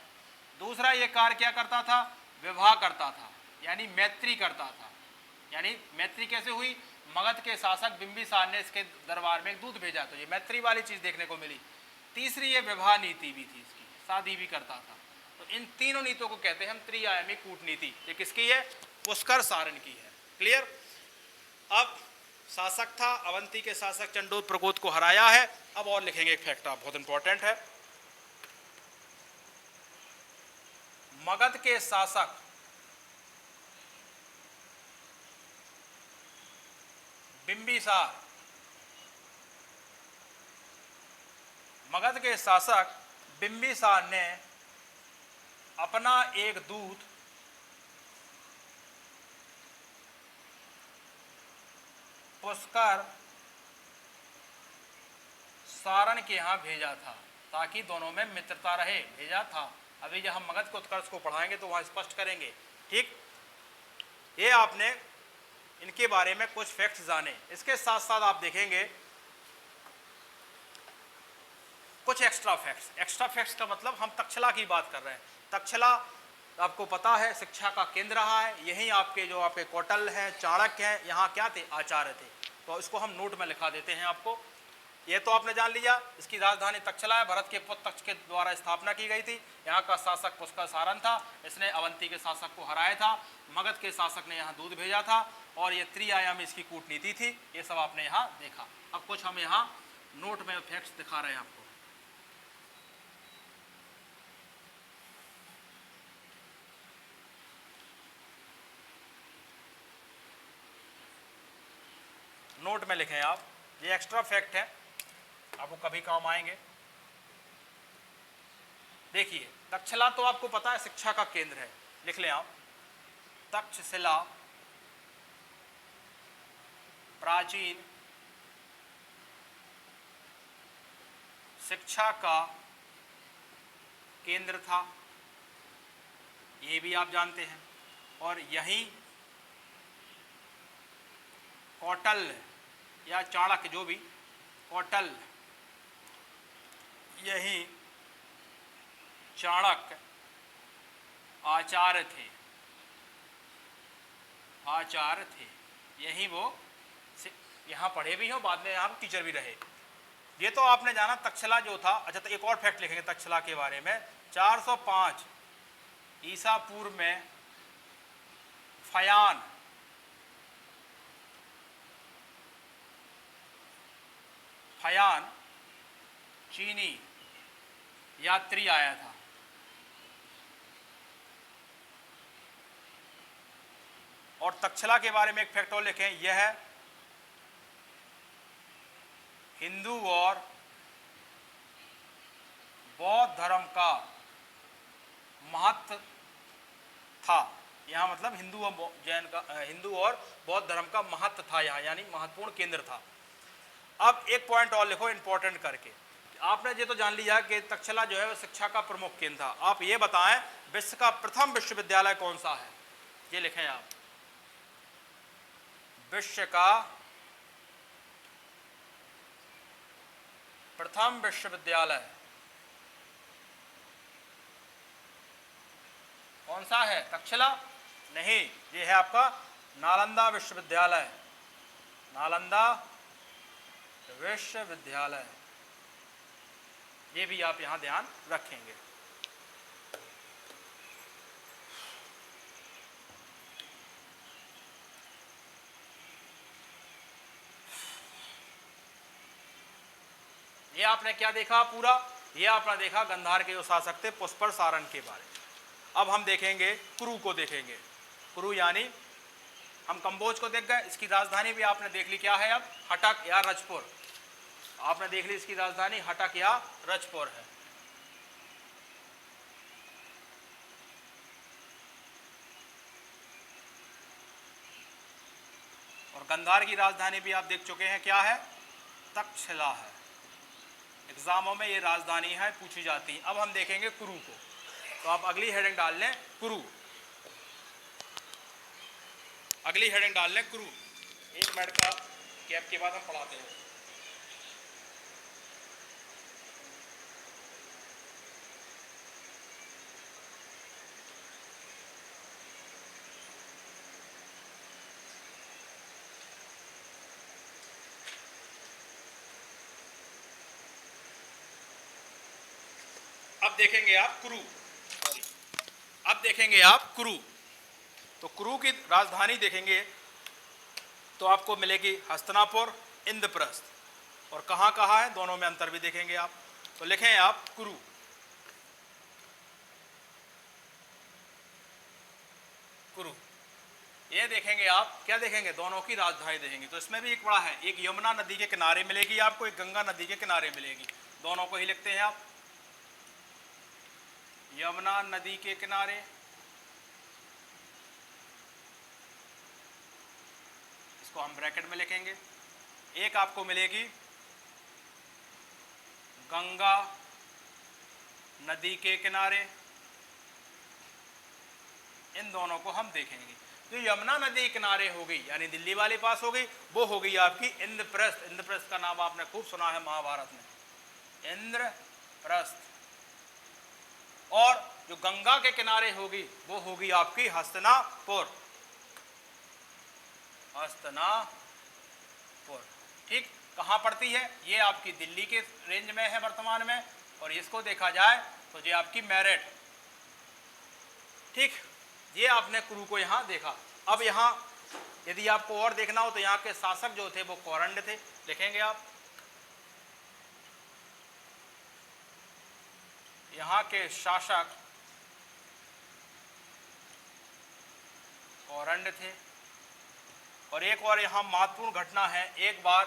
दूसरा ये कार्य क्या करता था? विवाह करता था, यानी मैत्री करता था। यानी मैत्री कैसे हुई? मगध के शासक बिंबिसार ने इसके दरबार में एक दूत भेजा, तो ये मैत्री वाली चीज देखने को मिली। तीसरी ये विवाह नीति भी थी इसकी, शादी भी करता था। तो इन तीनों नीतियों को कहते हैं हम त्रिआयामी कूटनीति। ये किसकी है? पुष्कर सारण की है। क्लियर? अब शासक था, अवंती के शासक चंडोत प्रकोत को हराया है। अब और लिखेंगे एक फैक्ट, बहुत इंपॉर्टेंट है। मगध के शासक बिंबिसार, मगध के शासक बिंबिसार ने अपना एक दूत पुष्कर सारण के यहाँ भेजा था ताकि दोनों में मित्रता रहे। भेजा था, अभी जब हम मगध के उत्कर्ष को पढ़ाएंगे तो वहाँ स्पष्ट करेंगे। ठीक, ये आपने इनके बारे में कुछ फैक्ट्स जाने। इसके साथ साथ आप देखेंगे कुछ एक्स्ट्रा फैक्ट्स। एक्स्ट्रा फैक्ट्स का मतलब हम तक्षशिला की बात कर रहे हैं। तक्षशिला आपको पता है शिक्षा का केंद्र रहा है। यहीं आपके जो आपके कौटल्य हैं, चाणक्य हैं, यहाँ क्या थे? आचार्य थे। तो इसको हम नोट में लिखा देते हैं आपको। ये तो आपने जान लिया, इसकी राजधानी तक्षशिला है, भरत के पुत्र तक्ष के द्वारा स्थापना की गई थी। यहाँ का शासक पुष्कर सारण था, इसने अवंती के शासक को हराया था। मगध के शासक ने यहाँ दूध भेजा था और ये त्रिआयामी इसकी कूटनीति थी। ये सब आपने यहाँ देखा। अब कुछ हम यहाँ नोट में फैक्ट्स दिखा रहे हैं आपको। नोट में लिखें आप, ये एक्स्ट्रा फैक्ट है, आपको कभी काम आएंगे। देखिए तक्षशिला तो आपको पता है शिक्षा का केंद्र है, लिख लें आप, तक्षशिला प्राचीन शिक्षा का केंद्र था, ये भी आप जानते हैं। और यही कौटिल्य या चाणक्य, जो भी, कौटिल्य, यही चाणक्य आचार्य थे, आचार्य थे, यही वो यहाँ पढ़े भी हो, बाद में यहाँ टीचर भी रहे। ये तो आपने जाना तक्षशिला जो था। अच्छा, तो एक और फैक्ट लिखेंगे तक्षशिला के बारे में। 405 ईसा पूर्व में फयान चीनी यात्री आया था। और तक्षशिला के बारे में एक फैक्ट और लिखें, यह हिंदू और बौद्ध धर्म का महत्व था। यहाँ मतलब हिंदू और बौद्ध धर्म का महत्व था यहाँ, यानी महत्वपूर्ण केंद्र था। अब एक पॉइंट और लिखो इंपॉर्टेंट करके। आपने ये तो जान लिया कि तक्षशिला जो है वो शिक्षा का प्रमुख केंद्र था। आप ये बताएं विश्व का प्रथम विश्वविद्यालय कौन सा है, ये लिखें आप, विश्व का प्रथम विश्वविद्यालय कौन सा है? तक्षशिला नहीं, ये है आपका नालंदा विश्वविद्यालय, नालंदा विश्वविद्यालय। ये भी आप यहां ध्यान रखेंगे। ये आपने क्या देखा पूरा? ये आपने देखा गंधार के जो शासक थे पुष्कर सारण के बारे में। अब हम देखेंगे कुरु को, देखेंगे कुरु यानी हम कंबोज को देख गए, इसकी राजधानी भी आपने देख ली, क्या है अब? हटक या रजपुर। आपने देख ली इसकी राजधानी हटक या रजपुर है। और गंधार की राजधानी भी आप देख चुके हैं, क्या है? तक्षशिला है। एग्जामों में ये राजधानी है पूछी जाती है। अब हम देखेंगे कुरु को, तो आप अगली हेडिंग डाल लें कुरु, अगली हेडिंग डाल लें कुरु। 1 मिनट का गैप के बाद हम पढ़ाते हैं। अब देखेंगे आप कुरु, अब देखेंगे आप कुरु। तो कुरु की राजधानी देखेंगे तो आपको मिलेगी हस्तिनापुर, इंद्रप्रस्थ। और कहाँ कहाँ है, दोनों में अंतर भी देखेंगे आप। तो लिखें आप कुरु, कुरु। ये देखेंगे आप, क्या देखेंगे? दोनों की राजधानी देखेंगे। तो इसमें भी एक बड़ा है, एक यमुना नदी के किनारे मिलेगी आपको, एक गंगा नदी के किनारे मिलेगी। दोनों को ही लिखते हैं आप, यमुना नदी के किनारे, इसको हम ब्रैकेट में लिखेंगे। एक आपको मिलेगी गंगा नदी के किनारे, इन दोनों को हम देखेंगे। जो यमुना नदी के किनारे होगी यानी दिल्ली वाले पास होगी, वो होगी आपकी इंद्रप्रस्थ। इंद्रप्रस्थ का नाम आपने खूब सुना है महाभारत में, इंद्रप्रस्थ। और जो गंगा के किनारे होगी वो होगी आपकी हस्तिनापुर, हस्तिनापुर। ठीक, कहाँ पड़ती है? ये आपकी दिल्ली के रेंज में है वर्तमान में, और इसको देखा जाए तो ये आपकी मेरठ। ठीक, ये आपने कुरु को यहाँ देखा। अब यहाँ यदि आपको और देखना हो तो यहाँ के शासक जो थे वो कौरंड थे, लिखेंगे आप, यहाँ के शासक कौरंड थे। और एक और यहाँ महत्वपूर्ण घटना है, एक बार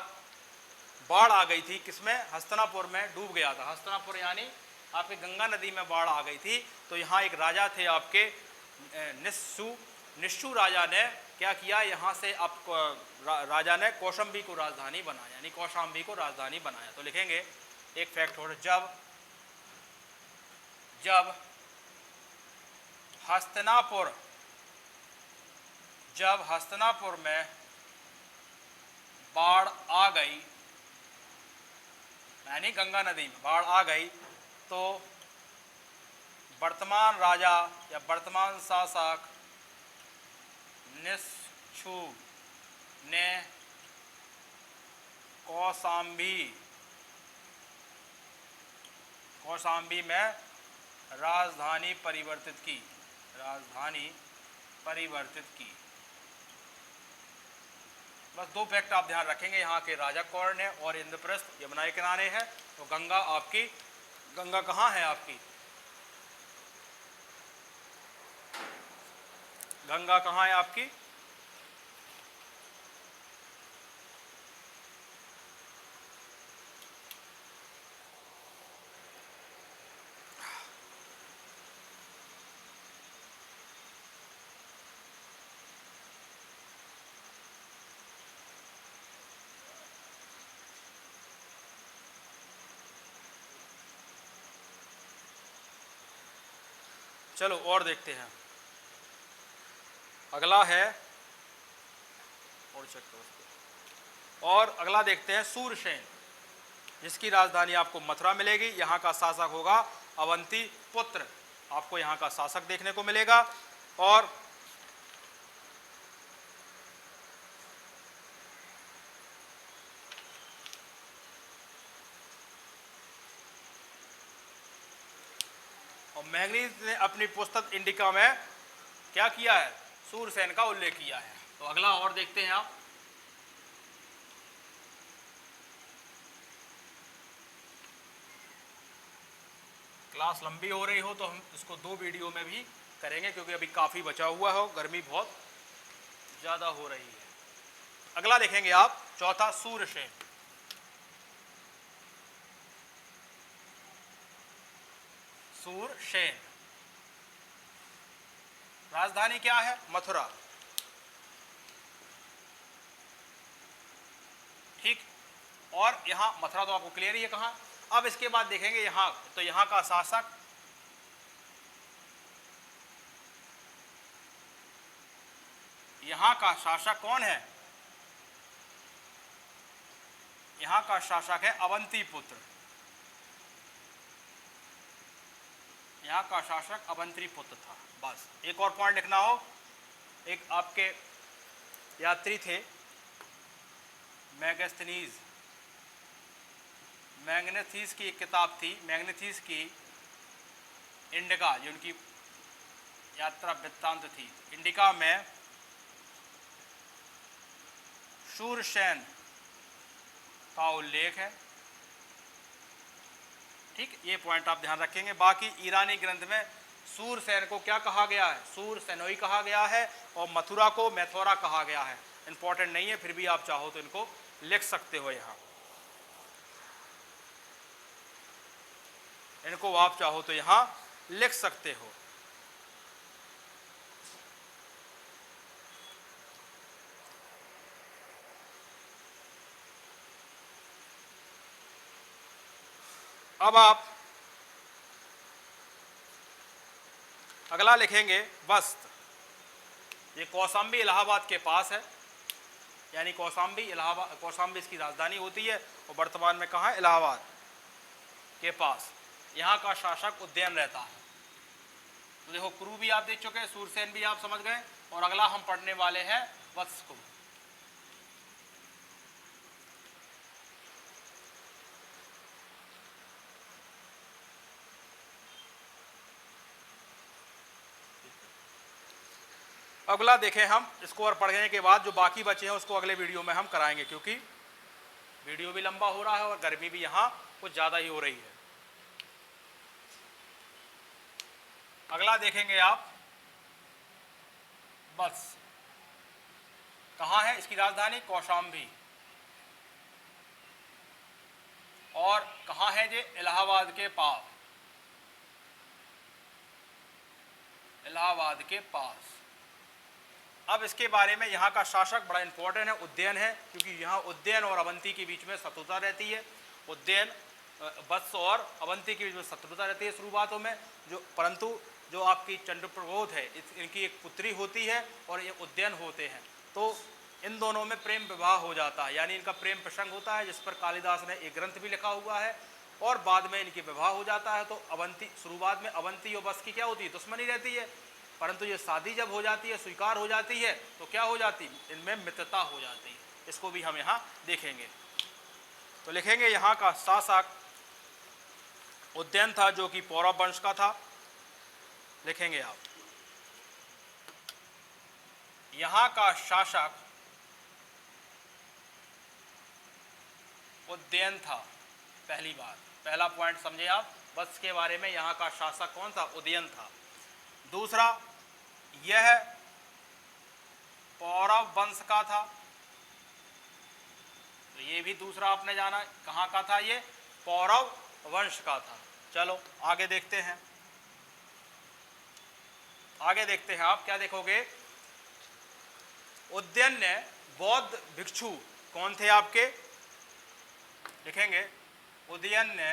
बाढ़ आ गई थी, किसमें, हस्तिनापुर में डूब गया था। हस्तिनापुर यानी आपके गंगा नदी में बाढ़ आ गई थी। तो यहाँ एक राजा थे आपके निस्सु राजा ने क्या किया, यहाँ से आप राजा ने कौशाम्बी को राजधानी बनाया, यानी कौशाम्बी को राजधानी बनाया। तो लिखेंगे एक फैक्ट और, जब हस्तिनापुर में बाढ़ आ गई, यानी गंगा नदी में बाढ़ आ गई, तो वर्तमान राजा या वर्तमान शासक निस्सु ने कौशाम्बी में राजधानी परिवर्तित की। बस दो फैक्ट आप ध्यान रखेंगे, यहाँ के राजा कौन है और इंद्रप्रस्थ यमुना के किनारे है। तो गंगा कहाँ है आपकी, गंगा कहाँ है आपकी, चलो और देखते हैं। अगला है और अगला देखते हैं सूरसेन, जिसकी राजधानी आपको मथुरा मिलेगी। यहाँ का शासक होगा अवंती पुत्र, आपको यहाँ का शासक देखने को मिलेगा। और मैग्नीज ने अपनी पुस्तक इंडिका में क्या किया है, सूरसेन का उल्लेख किया है। तो अगला और देखते हैं आप। क्लास लंबी हो रही हो तो हम इसको 2 वीडियो में भी करेंगे, क्योंकि अभी काफ़ी बचा हुआ है, गर्मी बहुत ज़्यादा हो रही है। अगला देखेंगे आप, चौथा सूरसेन। राजधानी क्या है, मथुरा, ठीक। और यहां मथुरा तो आपको क्लियर ही है कहां। अब इसके बाद देखेंगे यहां, तो यहां का शासक कौन है, यहां का शासक है अवंती पुत्र, यहाँ का शासक अवंती पुत्र था। बस एक और पॉइंट लिखना हो, एक आपके यात्री थे मैग्नेथीस की एक किताब थी, मैग्नेथीस की इंडिका, जो उनकी यात्रा वृत्तांत थी। इंडिका में सूरसेन का उल्लेख है, ठीक। ये पॉइंट आप ध्यान रखेंगे। बाकी ईरानी ग्रंथ में सूरसेन को क्या कहा गया है, सूरसेनोई कहा गया है, और मथुरा को मैथोरा कहा गया है। इंपॉर्टेंट नहीं है, फिर भी आप चाहो तो इनको लिख सकते हो, यहाँ इनको आप चाहो तो यहाँ लिख सकते हो। अब आप अगला लिखेंगे बस्त। ये कौशाम्बी इलाहाबाद के पास है, यानी कौशाम्बी इसकी राजधानी होती है, और वर्तमान में कहाँ है, इलाहाबाद के पास। यहाँ का शासक उदयन रहता है। तो देखो, कुरु भी आप देख चुके हैं, सूरसेन भी आप समझ गए, और अगला हम पढ़ने वाले हैं वत्स को। अगला देखें हम इसको, और पढ़ने के बाद जो बाकी बचे हैं उसको अगले वीडियो में हम कराएंगे, क्योंकि वीडियो भी लंबा हो रहा है और गर्मी भी यहाँ कुछ ज़्यादा ही हो रही है। अगला देखेंगे आप बस। कहाँ है इसकी राजधानी? कौशाम्बी। और कहाँ है ये? इलाहाबाद के पास, इलाहाबाद के पास। अब इसके बारे में यहाँ का शासक बड़ा इंपॉर्टेंट है, उज्जैन है, क्योंकि यहाँ उज्जैन और अवंती के बीच में शत्रुता रहती है। उज्जैन, वत्स और अवंती के बीच में शत्रुता रहती है शुरुआतों में, परंतु जो आपकी चंद्रप्रबोध है इनकी एक पुत्री होती है और ये उज्जैन होते हैं, तो इन दोनों में प्रेम विवाह हो जाता है, यानी इनका प्रेम प्रसंग होता है, जिस पर कालिदास ने एक ग्रंथ भी लिखा हुआ है। और बाद में इनकी विवाह हो जाता है। तो अवंती, शुरुआत में अवंती और वत्स की क्या होती है? दुश्मनी रहती है, परंतु ये शादी जब हो जाती है, स्वीकार हो जाती है, तो क्या हो जाती है? इनमें मित्रता हो जाती है। इसको भी हम यहाँ देखेंगे। तो लिखेंगे यहाँ का शासक उज्जैन था, जो कि पौरव वंश का था। लिखेंगे आप, यहाँ का शासक उज्जैन था। पहली बात, पहला पॉइंट समझे आप, वत्स के बारे में यहाँ का शासक कौन था? उज्जैन था। दूसरा, यह पौरव वंश का था, तो ये भी दूसरा आपने जाना, कहाँ का था? ये पौरव वंश का था। चलो आगे देखते हैं, आगे देखते हैं। आप क्या देखोगे? उज्जैन ने बौद्ध भिक्षु कौन थे आपके? लिखेंगे, उज्जैन ने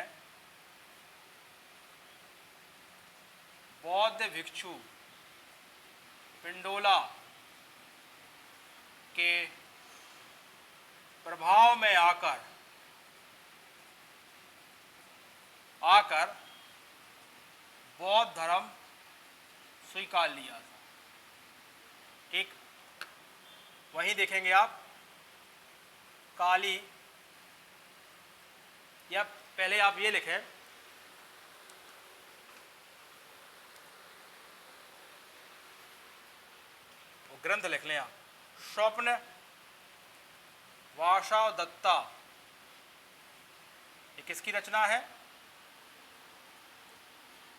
बौद्ध भिक्षु पिंडोला के प्रभाव में आकर बौद्ध धर्म स्वीकार लिया था। ठीक, वहीं देखेंगे आप काली, या पहले आप ये लिखें, वो ग्रंथ लिख लें आप, स्वप्न वासव दत्ता, ये किसकी रचना है?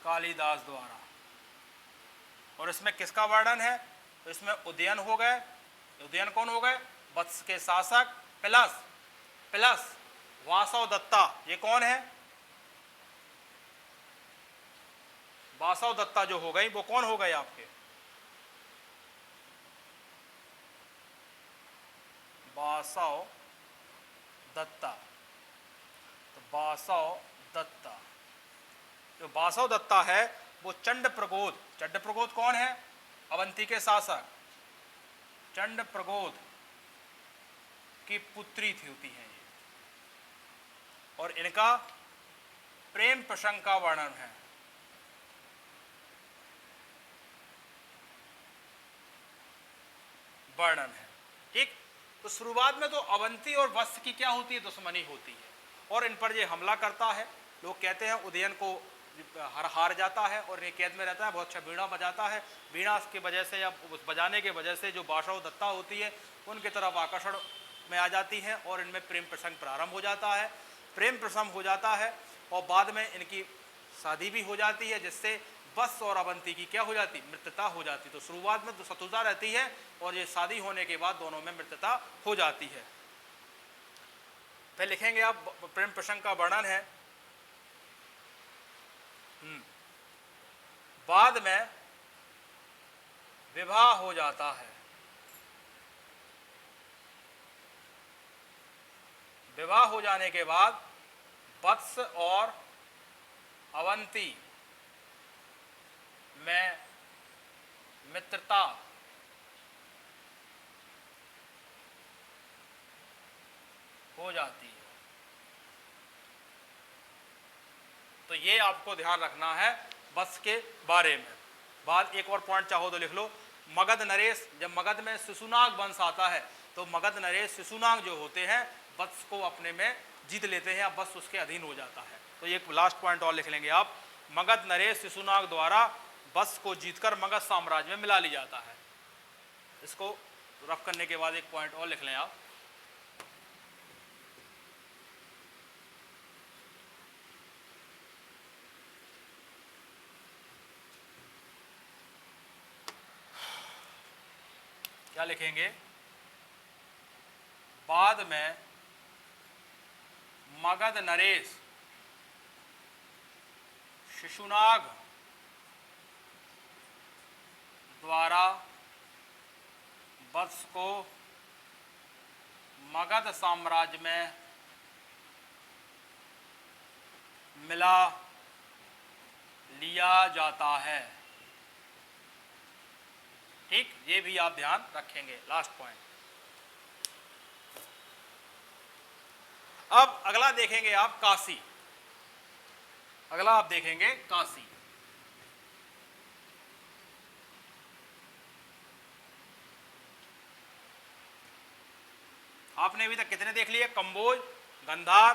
कालिदास द्वारा। और इसमें किसका वर्णन है? तो इसमें उदयन हो गए, उदयन कौन हो गए? वत्स के शासक, प्लस वासव दत्ता, ये कौन है? वासव दत्ता जो हो गई, वो कौन हो गए आपके? वासव दत्ता। तो वासव दत्ता, जो वासव दत्ता है वो चंडप्रगोद, चंडप्रगोद कौन है? अवंती के शासक, चंडप्रगोद की पुत्री थी होती है ये। और इनका प्रेम प्रसंग का वर्णन है। ठीक, तो शुरुआत में तो अवंती और वत्स की क्या होती है? दुश्मनी होती है, और इन पर ये हमला करता है। लोग कहते हैं उदयन को हार जाता है और ये कैद में रहता है, बहुत अच्छा वीणा बजाता है, वीणा की वजह से या उस बजाने के वजह से जो वासव दत्ता होती है उनकी तरफ आकर्षण में आ जाती हैं और इनमें प्रेम प्रसंग प्रारंभ हो जाता है। प्रेम प्रसंग हो जाता है और बाद में इनकी शादी भी हो जाती है, जिससे वत्स और अवंती की क्या हो जाती? मित्रता हो जाती। तो शुरुआत में तो शत्रुता रहती है और ये शादी होने के बाद दोनों में मित्रता हो जाती है। फिर लिखेंगे आप, प्रेम प्रसंग का वर्णन है। बाद में विवाह हो जाता है। विवाह हो जाने के बाद वत्स और अवंती में मित्रता हो जाती है। तो ये आपको ध्यान रखना है वत्स के बारे में। बाद एक और पॉइंट चाहो तो लिख लो, मगध नरेश, जब मगध में शिशुनाग वंश आता है तो मगध नरेश शिशुनाग जो होते हैं वत्स को अपने में जीत लेते हैं, अब वत्स उसके अधीन हो जाता है। तो एक लास्ट पॉइंट और लिख लेंगे आप, मगध नरेश शिशुनाग द्वारा वत्स को जीतकर मगध साम्राज्य में मिला लिया जाता है। इसको रफ करने के बाद एक पॉइंट और लिख लें आप, क्या लिखेंगे? बाद में मगध नरेश शिशुनाग द्वारा वत्स को मगध साम्राज्य में मिला लिया जाता है। ठीक, ये भी आप ध्यान रखेंगे। Last point. अब अगला देखेंगे आप काशी। अगला आप देखेंगे काशी। आपने अभी तक कितने देख लिए? कंबोज, गंधार,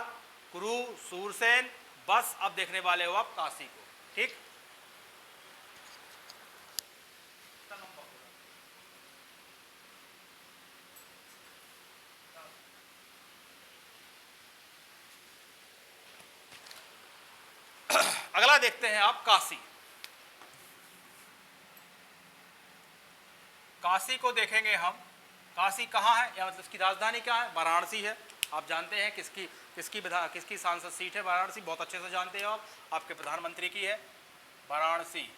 कुरु, सूरसेन, बस। अब देखने वाले हो आप काशी को। ठीक, अगला देखते हैं आप काशी। काशी को देखेंगे हम। काशी कहाँ है, या मतलब इसकी राजधानी क्या है? वाराणसी है। आप जानते हैं किसकी सांसद सीट है वाराणसी, बहुत अच्छे से जानते हैं आप, आपके प्रधानमंत्री की है वाराणसी।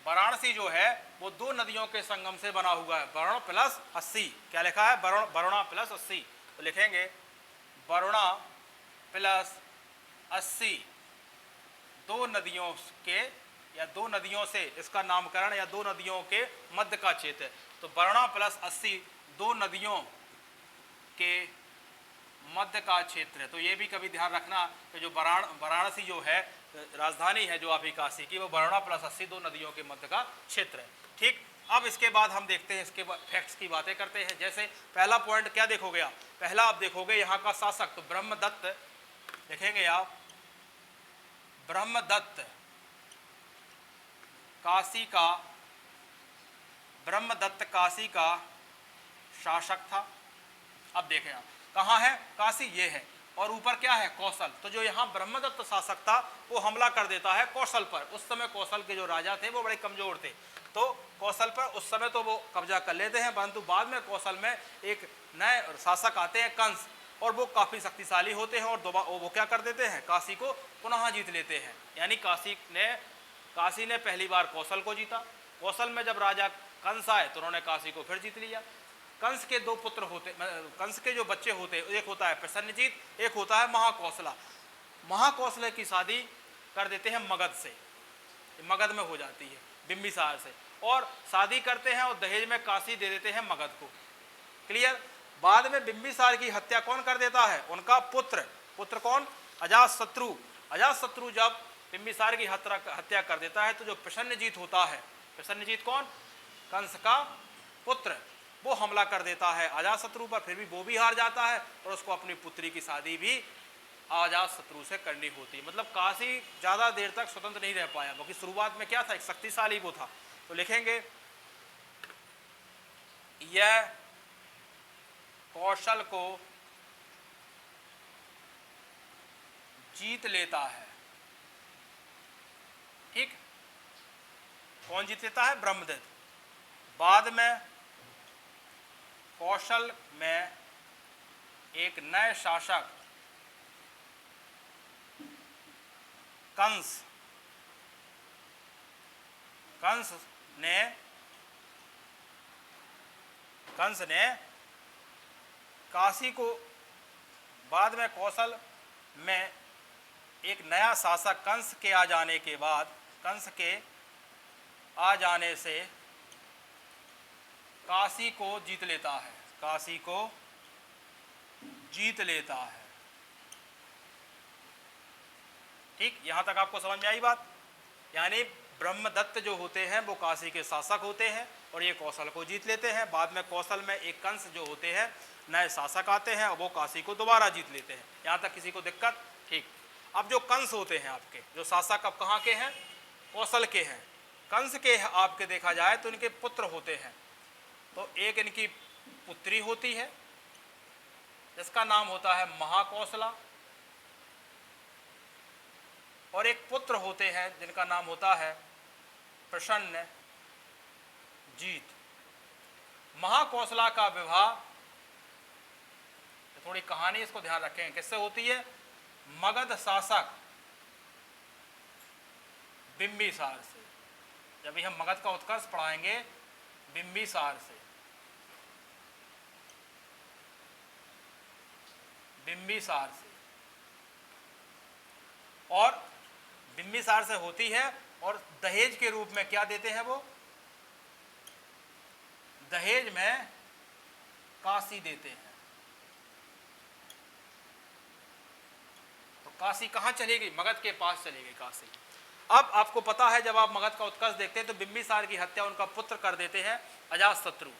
वाराणसी जो है वो दो नदियों के संगम से बना हुआ है, वरुण प्लस 80। क्या लिखा है? वरुणा प्लस 80। तो लिखेंगे वरुणा प्लस 80। दो नदियों के, या दो नदियों से इसका नामकरण, या दो नदियों के मध्य का क्षेत्र है। तो वरुणा प्लस 80 दो नदियों के मध्य का क्षेत्र है। तो ये भी कभी ध्यान रखना कि जो वाराणसी जो है राजधानी है जो आपकी काशी की, वो वरुणा प्लस 80 दो नदियों के मध्य का क्षेत्र है। ठीक, अब इसके बाद हम देखते हैं, इसके फैक्ट्स की बातें करते हैं। जैसे पहला पॉइंट क्या देखोगे आप? पहला आप देखोगे यहाँ का शासक, तो ब्रह्मदत्त देखेंगे आप। ब्रह्मदत्त काशी का, ब्रह्मदत्त काशी का शासक था। अब देखें आप, कहाँ है काशी? ये है, और ऊपर क्या है? कौशल। तो जो यहाँ ब्रह्मदत्त शासक था वो हमला कर देता है कौशल पर। उस समय कौशल के जो राजा थे वो बड़े कमजोर थे, तो कौशल पर उस समय तो वो कब्जा कर लेते हैं, परंतु बाद में कौशल में एक नए शासक आते हैं कंस, और वो काफ़ी शक्तिशाली होते हैं, और वो क्या कर देते हैं? काशी को पुनः जीत लेते हैं। यानी काशी ने पहली बार कौशल को जीता। कौशल में जब राजा कंस आए तो उन्होंने काशी को फिर जीत लिया। कंस के दो पुत्र होते, कंस के जो बच्चे होते, एक होता है प्रसन्नजीत, एक होता है महाकौशला। महाकौशला की शादी कर देते हैं मगध से, मगध में हो जाती है बिंबिसार से, और शादी करते हैं और दहेज में काशी दे देते हैं मगध को। क्लियर? बाद में बिंबिसार की हत्या कौन कर देता है? उनका पुत्र कौन? अजातशत्रु। अजातशत्रु जब बिंबिसार की हत्या कर देता है तो जो प्रसन्नजीत होता है, प्रसन्नजीत कौन? कंस का पुत्र, वो हमला कर देता है अजातशत्रु पर। फिर भी वो भी हार जाता है, और उसको अपनी पुत्री की शादी भी अजातशत्रु से करनी होती है। मतलब काशी ज़्यादा देर तक स्वतंत्र नहीं रह पाया, क्योंकि शुरुआत में क्या था? एक शक्तिशाली वो था। तो लिखेंगे यह कौशल को जीत लेता है। ठीक, कौन जीत लेता है? ब्रह्मदत्त। बाद में कौशल में एक नए शासक कंस ने काशी को, बाद में कौशल में एक नया शासक कंस के आ जाने के बाद, कंस के आ जाने से काशी को जीत लेता है, काशी को जीत लेता है। ठीक, यहां तक आपको समझ में आई बात? यानी ब्रह्मदत्त जो होते हैं वो काशी के शासक होते हैं, और ये कौशल को जीत लेते हैं। बाद में कौशल में एक कंस जो होते हैं नए शासक आते हैं, और वो काशी को दोबारा जीत लेते हैं। यहाँ तक किसी को दिक्कत? ठीक। अब जो कंस होते हैं आपके, जो शासक अब कहाँ के हैं? कौशल के हैं। कंस के आपके देखा जाए तो इनके पुत्र होते हैं। तो एक इनकी पुत्री होती है जिसका नाम होता है महाकौशला, और एक पुत्र होते हैं जिनका नाम होता है प्रसन्न जीत। महाकौशला का विवाह थोड़ी कहानी इसको ध्यान रखेंगे, किससे होती है? मगध शासक बिंबिसार से। जब भी हम मगध का उत्कर्ष पढ़ाएंगे बिंबिसार से, बिंबिसार से, और बिंबिसार से होती है। और दहेज के रूप में क्या देते हैं वो? दहेज में काशी देते हैं। तो काशी कहां चली गई? मगध के पास चली गई काशी। अब आपको पता है जब आप मगध का उत्कर्ष देखते हैं तो बिंबिसार की हत्या उनका पुत्र कर देते हैं अजातशत्रु,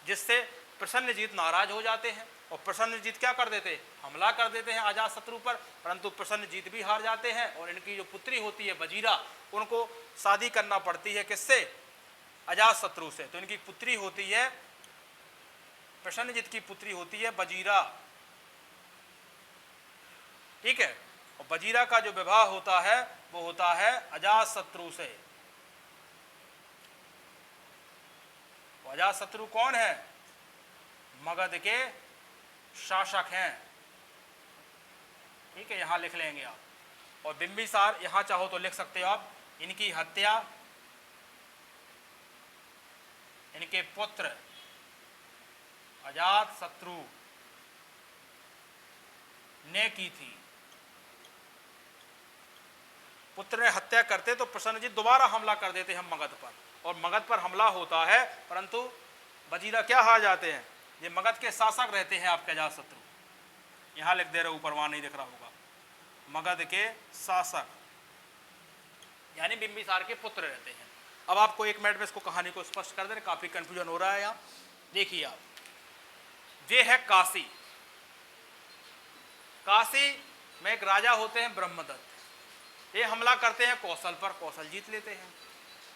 जिससे प्रसन्नजीत नाराज हो जाते हैं। और प्रसन्नजीत क्या कर देते हैं? हमला कर देते हैं अजातशत्रु पर, परंतु प्रसन्नजीत भी हार जाते हैं। और इनकी जो पुत्री होती है बजीरा, उनको शादी करना पड़ती है किससे? अजातशत्रु से। तो इनकी पुत्री होती है, प्रसन्नजीत की पुत्री होती है बजीरा, ठीक है। और बजीरा का जो विवाह होता है वो होता है अजातशत्रु से। अजातशत्रु कौन है? मगध के शासक हैं, ठीक है, यहां लिख लेंगे आप। और बिंबिसार यहां चाहो तो लिख सकते हो आप, इनकी हत्या इनके पुत्र अजातशत्रु ने की थी। पुत्र ने हत्या करते तो प्रसन्नजीत दोबारा हमला कर देते हैं मगध पर, और मगध पर हमला होता है, परंतु बजीरा क्या हार जाते हैं? ये मगध के शासक रहते हैं आपके अजातशत्रु, यहां लिख दे रहे, ऊपर वहां नहीं दिख रहा होगा। मगध के शासक यानी बिंबिसार के पुत्र रहते हैं। अब आपको एक मिनट में इसको कहानी को स्पष्ट कर दें, काफी कंफ्यूजन हो रहा है यहाँ। देखिए आप, ये है काशी। काशी में एक राजा होते हैं ब्रह्मदत्त, ये हमला करते हैं कौशल पर, कौशल जीत लेते हैं।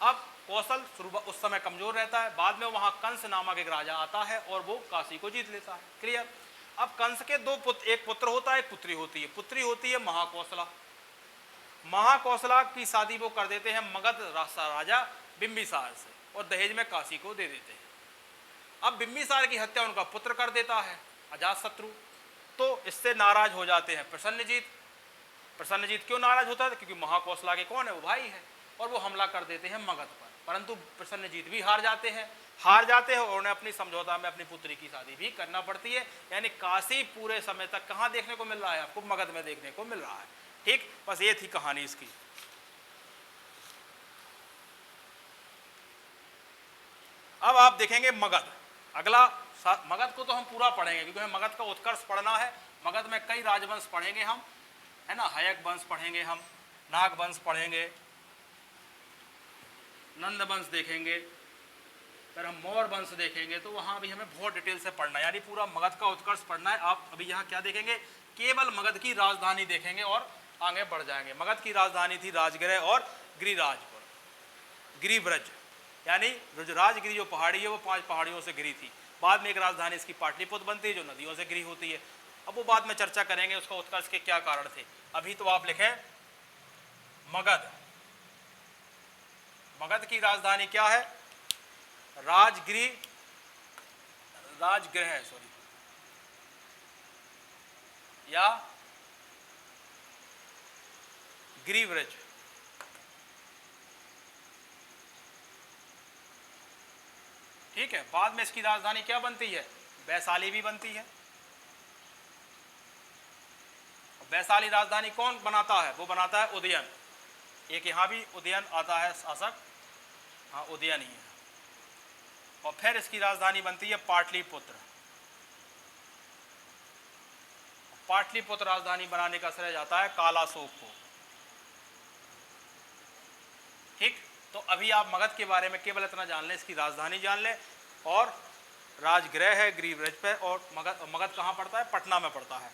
अब कौशल उस समय कमजोर रहता है, बाद में वहां कंस नामक एक राजा आता है और वो काशी को जीत लेता है। क्लियर? अब कंस के दो पुत्र, एक पुत्र होता है, एक पुत्री होती है। पुत्री होती है महाकौशला। महाकौशला की शादी वो कर देते हैं मगध राजा बिंबिसार से, और दहेज में काशी को दे देते हैं। अब बिंबिसार की हत्या उनका पुत्र कर देता है अजातशत्रु, तो इससे नाराज हो जाते हैं प्रसन्नजीत। प्रसन्नजीत क्यों नाराज होता है? क्योंकि महाकौशला के कौन है? वो भाई है, और वो हमला कर देते हैं मगध पर, परंतु प्रसन्नजीत भी हार जाते हैं और उन्हें अपनी समझौता में अपनी पुत्री की शादी भी करना पड़ती है। यानी काशी पूरे समय तक कहाँ देखने को मिल रहा है आपको? मगध में देखने को मिल रहा है। ठीक, बस ये थी कहानी इसकी। अब आप देखेंगे मगध, अगला मगध को तो हम पूरा पढ़ेंगे क्योंकि हमें मगध का उत्कर्ष पढ़ना है। मगध में कई राजवंश पढ़ेंगे हम, है ना। हयक वंश पढ़ेंगे हम, नाग वंश पढ़ेंगे, नंद वंश देखेंगे, फिर हम मौर्य वंश देखेंगे। तो वहाँ भी हमें बहुत डिटेल से पढ़ना है, यानी पूरा मगध का उत्कर्ष पढ़ना है। आप अभी यहाँ क्या देखेंगे? केवल मगध की राजधानी देखेंगे और आगे बढ़ जाएंगे। मगध की राजधानी थी राजगृह और गिरिराजपुर, गिरिव्रज, यानी राजगिरी जो पहाड़ी है वो 5 पहाड़ियों से घिरी थी। बाद में एक राजधानी इसकी पाटलिपुत्र बनती है जो नदियों से घिरी होती है। अब वो बाद में चर्चा करेंगे उसका उत्कर्ष के क्या कारण थे। अभी तो आप लिखें मगध। मगध की राजधानी क्या है? राजगृह या गिरिव्रज। ठीक है, बाद में इसकी राजधानी क्या बनती है? वैशाली भी बनती है। वैशाली राजधानी कौन बनाता है? वो बनाता है उदयन। एक यहाँ भी उदयन आता है शासक, हाँ उदयन ही है। और फिर इसकी राजधानी बनती है पाटलिपुत्र। पाटलिपुत्र राजधानी बनाने का श्रेय जाता है कालाशोक को। ठीक, तो अभी आप मगध के बारे में केवल इतना जान लें, इसकी राजधानी जान लें, और राजगृह है गिरिव्रज पे, और मगध कहाँ पड़ता है? पटना में पड़ता है।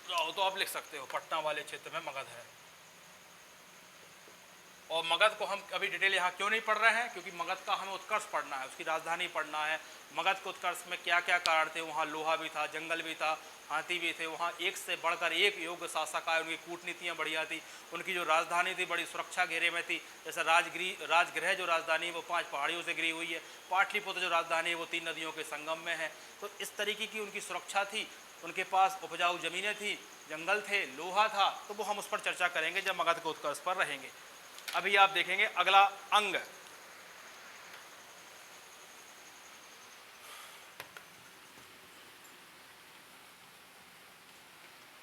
तो आप लिख सकते हो पटना वाले क्षेत्र में मगध है। और मगध को हम अभी डिटेल यहाँ क्यों नहीं पढ़ रहे हैं? क्योंकि मगध का हमें उत्कर्ष पढ़ना है, उसकी राजधानी पढ़ना है। मगध के उत्कर्ष में क्या क्या कारण थे? वहाँ लोहा भी था, जंगल भी था, हाथी भी थे, वहाँ एक से बढ़कर एक योग्य शासक आए, उनकी कूटनीतियाँ बढ़िया थी, उनकी जो राजधानी थी बड़ी सुरक्षा घेरे में थी। जैसे राजगृह जो राजधानी वो 5 पहाड़ियों से घिरी हुई है, पाटलिपुत्र जो राजधानी है वो 3 नदियों के संगम में है। तो इस तरीके की उनकी सुरक्षा थी, उनके पास उपजाऊ जमीनें थी, जंगल थे, लोहा था, तो वो हम उस पर चर्चा करेंगे जब मगध के उत्कर्ष पर रहेंगे। अभी आप देखेंगे अगला अंग,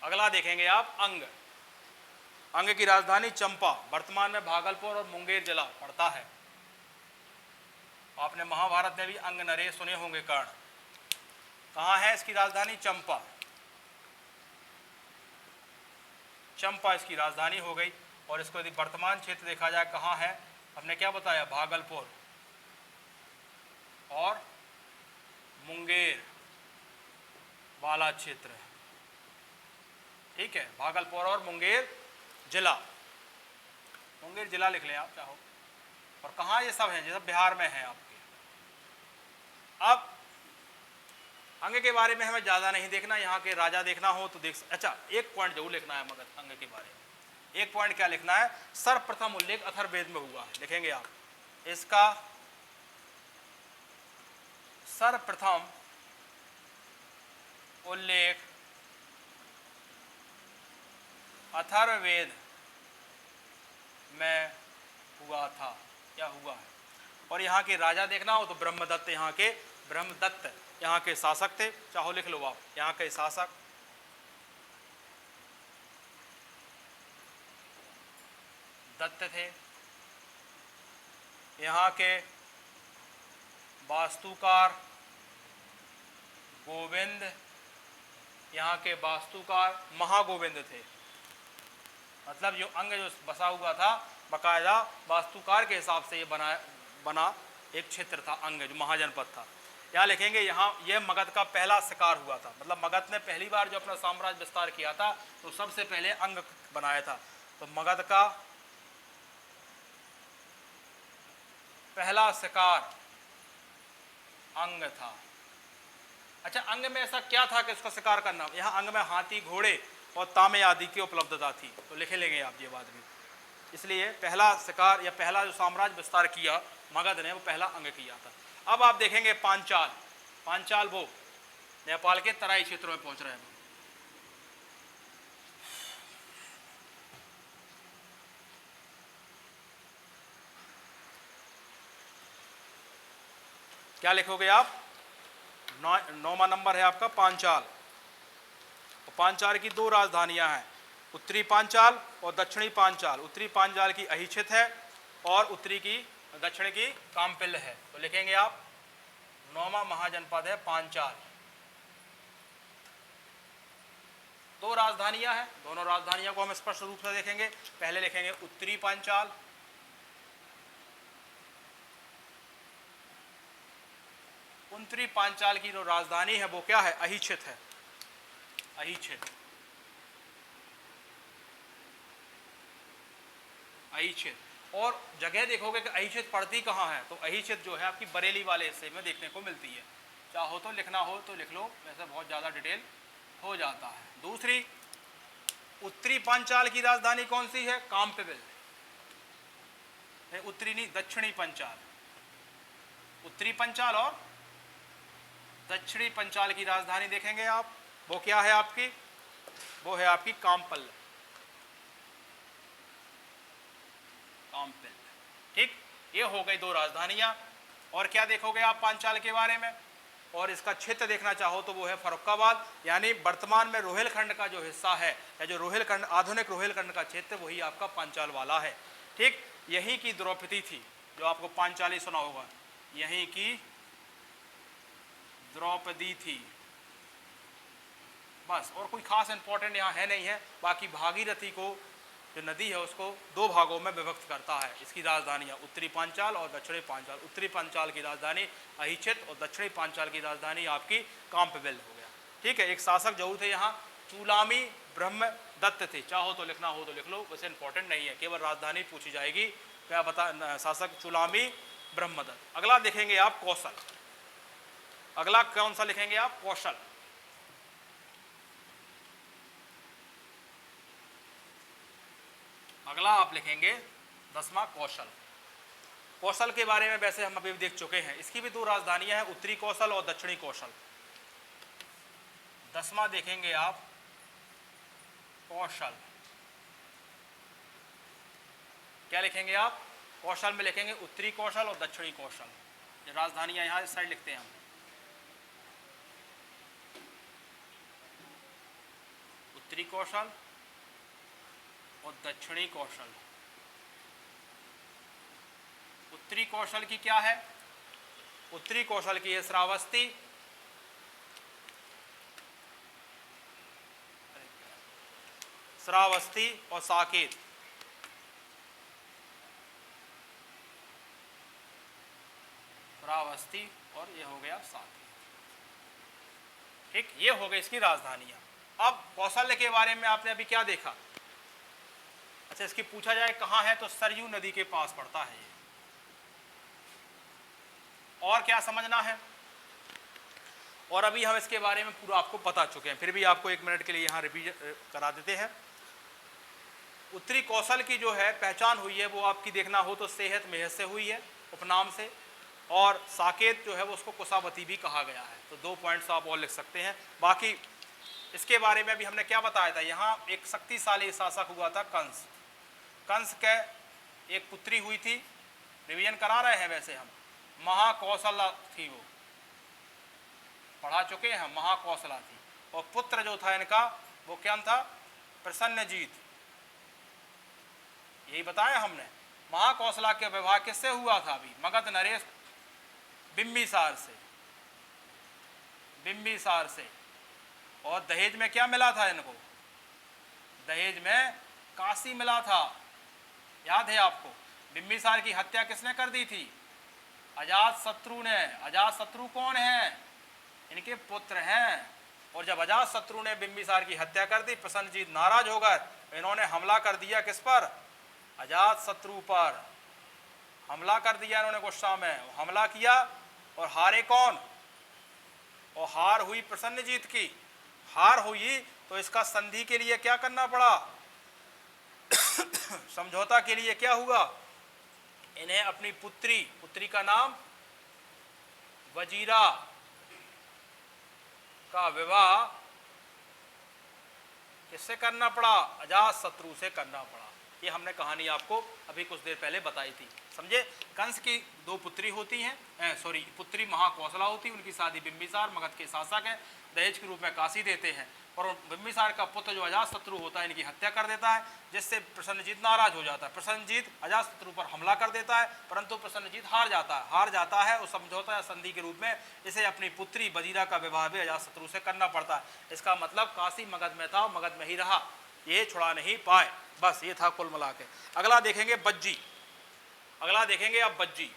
अगला देखेंगे आप अंग। अंग की राजधानी चंपा, वर्तमान में भागलपुर और मुंगेर जिला पड़ता है। आपने महाभारत में भी अंग नरेश सुने होंगे कर्ण। कहाँ है इसकी राजधानी? चंपा। चंपा इसकी राजधानी हो गई। और इसको यदि वर्तमान क्षेत्र देखा जाए कहाँ है, हमने क्या बताया? भागलपुर और मुंगेर वाला क्षेत्र है। ठीक है, भागलपुर और मुंगेर जिला, मुंगेर जिला लिख लें आप चाहो। और कहाँ ये सब है? ये सब बिहार में है आपके। अब अंग के बारे में हमें ज़्यादा नहीं देखना, यहाँ के राजा देखना हो तो देख। अच्छा, एक पॉइंट जरूर लिखना है मगध अंग के बारे में। एक पॉइंट क्या लिखना है? सर्वप्रथम उल्लेख अथर्ववेद में हुआ है, लिखेंगे आप। इसका सर्वप्रथम उल्लेख अथर्ववेद में हुआ था या हुआ है। और यहाँ के राजा देखना हो तो ब्रह्मदत्त, यहाँ के ब्रह्मदत्त यहाँ के शासक थे, चाहो लिख लो आप, यहाँ के शासक दत्त थे। यहाँ के वास्तुकार गोविंद, यहाँ के वास्तुकार महागोविंद थे। मतलब जो अंग जो बसा हुआ था बकायदा वास्तुकार के हिसाब से ये बना एक क्षेत्र था अंग, जो महाजनपद था। यहाँ लिखेंगे, यहाँ ये मगध का पहला शिकार हुआ था। मतलब मगध ने पहली बार जो अपना साम्राज्य विस्तार किया था तो सबसे पहले अंग बनाया था। तो मगध का पहला शिकार अंग था। अच्छा, अंग में ऐसा क्या था कि उसका शिकार करना? यहाँ अंग में हाथी, घोड़े और तामे आदि की उपलब्धता थी, तो लिखे लेंगे आप ये बात भी। इसलिए पहला शिकार या पहला जो साम्राज्य विस्तार किया मगध ने, वो पहला अंग किया था। अब आप देखेंगे पांचाल। पांचाल वो नेपाल के तराई क्षेत्रों में पहुंच रहे हैं। क्या लिखोगे आप? 9वां नंबर है आपका पांचाल। पांचाल की दो राजधानियां हैं, उत्तरी पांचाल और दक्षिणी पांचाल। उत्तरी पांचाल की अहिच्छित है और दक्षिण की कामपिल्य है। तो लिखेंगे आप 9वां महाजनपद है पांचाल। दो राजधानियां हैं, दोनों राजधानियों को हम स्पष्ट रूप से देखेंगे। पहले लिखेंगे उत्तरी पांचाल, उत्तरी पांचाल की जो राजधानी है वो क्या है? अहिच्छित है। अहिच्छित, अहिच्छित। और जगह देखोगे कि अहिच्छित पड़ती कहाँ है, तो अहिच्छित जो है आपकी बरेली वाले हिस्से में देखने को मिलती है। चाहो तो लिखना हो तो लिख लो, वैसे बहुत ज़्यादा डिटेल हो जाता है। दूसरी, उत्तरी पांचाल की राजधानी कौन सी है? काम्पिबिल। उत्तरी नहीं, दक्षिणी पंचाल। उत्तरी पंचाल और दक्षिणी पंचाल की राजधानी देखेंगे आप, वो क्या है आपकी? वो है आपकी कामपल्ल। कामपिल, ठीक। ये हो गई दो राजधानियां। और क्या देखोगे आप पांचाल के बारे में? और इसका क्षेत्र देखना चाहो तो वो है फर्रुखाबाद, यानी वर्तमान में रोहिलखंड का जो हिस्सा है, या जो रोहिलखंड, आधुनिक रोहिलखंड का क्षेत्र, वही आपका पांचाल वाला है। ठीक, यहीं की द्रौपदी थी, जो आपको पांचाली सुना होगा, यहीं की द्रौपदी थी। बस, और कोई खास इंपॉर्टेंट यहाँ है नहीं है। बाकी भागीरथी को, जो नदी है, उसको दो भागों में विभक्त करता है। इसकी राजधानियाँ उत्तरी पांचाल और दक्षिणी पांचाल। उत्तरी पांचाल की राजधानी अहिच्छित और दक्षिणी पांचाल की राजधानी आपकी काम्पिबिल हो गया। ठीक है, एक शासक जरूर थे यहाँ, चूलामी ब्रह्मदत्त थे। चाहो तो लिखना हो तो लिख लो, वैसे इंपॉर्टेंट नहीं है, केवल राजधानी पूछी जाएगी। क्या बता? शासक चूलामी ब्रह्मदत्त। अगला देखेंगे आप कौशल। अगला कौन सा लिखेंगे आप? कौशल। अगला आप लिखेंगे 10वां कौशल। कौशल के बारे में वैसे हम अभी देख चुके हैं। इसकी भी दो राजधानियां हैं, उत्तरी कौशल और दक्षिणी कौशल। 10वां देखेंगे आप कौशल। क्या लिखेंगे आप? कौशल में लिखेंगे उत्तरी कौशल और दक्षिणी कौशल। ये राजधानियां यहाँ इस साइड लिखते हैं हम। उत्तरी कौशल और दक्षिणी कौशल। उत्तरी कौशल की क्या है? उत्तरी कौशल की है श्रावस्ती, श्रावस्ती और साकेत। श्रावस्ती और ये हो गया साकेत। ठीक, ये हो गई इसकी राजधानियां। अब कौशल्य के बारे में आपने अभी क्या देखा? अच्छा, इसकी पूछा जाए कहाँ है तो सरयू नदी के पास पड़ता है ये। और क्या समझना है? और अभी हम इसके बारे में पूरा आपको बता चुके हैं, फिर भी आपको 1 मिनट के लिए यहाँ रिवीजन करा देते हैं। उत्तरी कौशल की जो है पहचान हुई है वो आपकी देखना हो तो सेहत मेहत से हुई है, उपनाम से। और साकेत जो है वो उसको कुशावती भी कहा गया है। तो 2 पॉइंट्स आप और लिख सकते हैं। बाकी इसके बारे में भी हमने क्या बताया था, यहाँ एक शक्तिशाली शासक हुआ था कंस। कंस के एक पुत्री हुई थी, रिवीजन करा रहे हैं वैसे हम। महाकौशला थी, वो पढ़ा चुके हैं, महाकौशला थी। और पुत्र जो था इनका वो क्या था? प्रसन्नजीत। यही बताया हमने। महाकौशला के विवाह किससे हुआ था? अभी मगध नरेश बिंबिसार से। बिंबिसार से। और दहेज में क्या मिला था इनको? दहेज में काशी मिला था, याद है आपको। बिंबिसार की हत्या किसने कर दी थी? अजातशत्रु ने। अजातशत्रु कौन है? इनके पुत्र हैं। और जब अजातशत्रु ने बिंबिसार की हत्या कर दी, प्रसन्नजीत नाराज हो गए। इन्होंने हमला कर दिया किस पर? अजातशत्रु पर हमला कर दिया इन्होंने गुस्सा में। हमला किया और हारे कौन? और हार हुई प्रसन्नजीत की। हार हुई तो इसका संधि के लिए क्या करना पड़ा? समझौता के लिए क्या हुआ? इन्हें अपनी पुत्री का नाम वजीरा का विवाह किससे करना पड़ा? अजातशत्रु से करना पड़ा। ये हमने कहानी आपको अभी कुछ देर पहले बताई थी, समझे। कंस की 2 पुत्री होती हैं, पुत्री महाकौशला होती है। उनकी शादी बिंबिसार मगध के शासक है, दहेज के रूप में काशी देते हैं। और बिंबिसार का पुत्र जो अजातशत्रु होता है इनकी हत्या कर देता है, जिससे प्रसन्नजीत नाराज हो जाता है। प्रसन्नजीत अजातशत्रु पर हमला कर देता है, परंतु प्रसन्नजीत हार जाता है। उस समझौता या संधि के रूप में इसे अपनी पुत्री वजीरा का विवाह भी अजातशत्रु से करना पड़ता है। इसका मतलब काशी मगध में था, मगध में ही रहा, ये छुड़ा नहीं पाए। बस ये था कुल मिला के। अगला देखेंगे बज्जी। अगला देखेंगे अब बज्जी।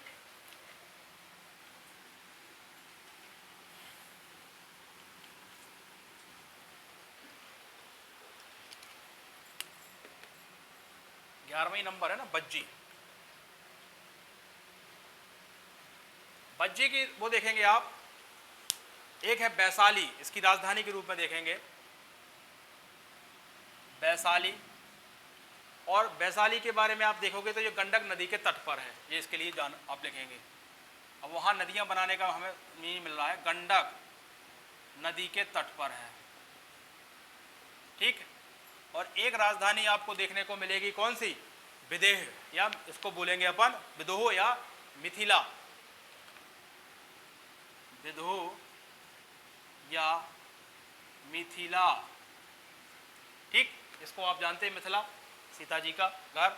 ग्यारहवीं नंबर है ना बज्जी। बज्जी की वो देखेंगे आप। एक है वैशाली, इसकी राजधानी के रूप में देखेंगे वैशाली। और वैशाली के बारे में आप देखोगे तो ये गंडक नदी के तट पर है, ये इसके लिए जान आप लिखेंगे। अब वहाँ नदियाँ बनाने का हमें नहीं मिल रहा है, गंडक नदी के तट पर है, ठीक। और एक राजधानी आपको देखने को मिलेगी, कौन सी? विदेह, या इसको बोलेंगे अपन विदोह या मिथिला। विदोह या मिथिला, ठीक। इसको आप जानते हैं, मिथिला सीता जी का घर।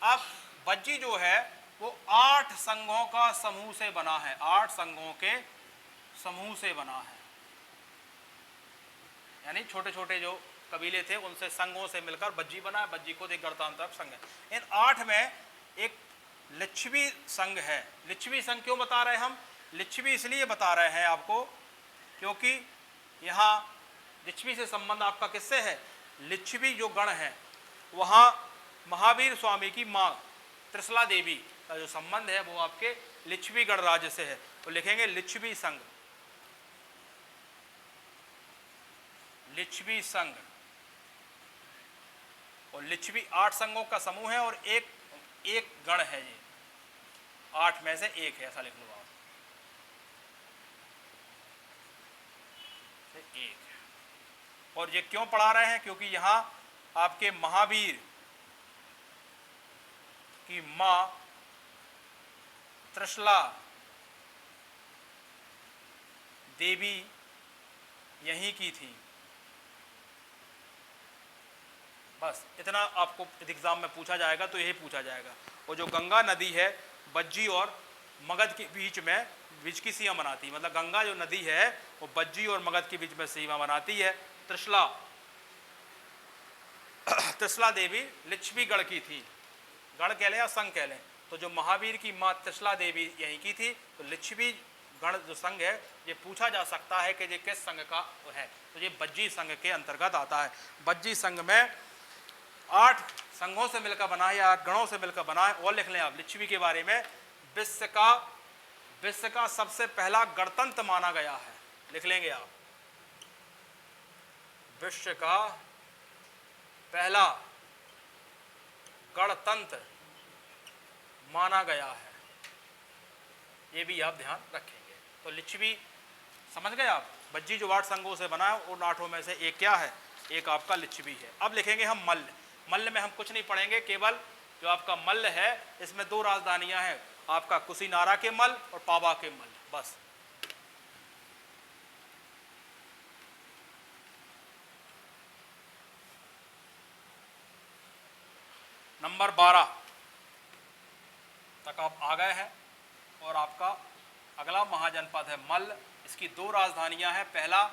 अब बज्जी जो है वो 8 संघों का समूह से बना है, 8 संघों के समूह से बना है। यानी छोटे छोटे जो कबीले थे उनसे संघों से मिलकर बज्जी बना है। बज्जी को एक गणतांत्रिक संघ है। इन 8 में एक लिच्छवी संघ है। लिच्छवी संघ क्यों बता रहे हैं हम? लिच्छवी इसलिए बता रहे हैं आपको क्योंकि यहाँ लिच्छवी से संबंध आपका किससे है? लिच्छवी जो गण है वहाँ महावीर स्वामी की माँ त्रिशला देवी का जो संबंध है वो आपके लिच्छवी गणराज्य से है। तो लिखेंगे लिच्छवी संघ। लिच्छवी संघ। और लिच्छवी 8 संघों का समूह है और एक गण है, ये 8 में से एक है, ऐसा लिख लो आप, एक। और ये क्यों पढ़ा रहे हैं, क्योंकि यहाँ आपके महावीर की माँ त्रिशला देवी यहीं की थी। बस इतना आपको एग्जाम में पूछा जाएगा तो यही पूछा जाएगा। और जो गंगा नदी है बज्जी और मगध के बीच की सीमा बनाती है, मतलब गंगा जो नदी है वो बज्जी और मगध के बीच में सीमा बनाती है। त्रिशला देवी लिच्छवीगढ़ की थी, गढ़ कह लें या संघ कह लें। तो जो महावीर की माँ त्रिशला देवी यहीं की थी, तो लिच्छवीगढ़ जो संघ है ये पूछा जा सकता है कि ये किस संघ का है, तो ये बज्जी संघ के अंतर्गत आता है। बज्जी संघ में 8 संघों से मिलकर बना है या 8 गणों से मिलकर बना है। और लिख लें आप लिच्छवी के बारे में, विश्व का सबसे पहला गणतंत्र माना गया है। लिख लेंगे आप, विश्व का पहला गणतंत्र माना गया है, ये भी आप ध्यान रखेंगे। तो लिच्छवी समझ गए आप, बज्जी जो 8 संघों से बना है उन 8 में से एक क्या है, एक आपका लिच्छवी है। अब लिखेंगे हम मल्ल। मल्ल में हम कुछ नहीं पढ़ेंगे, केवल जो आपका मल्ल है इसमें 2 राजधानियां हैं, आपका कुशीनारा के मल्ल और पावा के मल्ल। बस नंबर 12 तक आप आ गए हैं। और आपका अगला महाजनपद है मल्ल। इसकी 2 राजधानियां हैं, पहला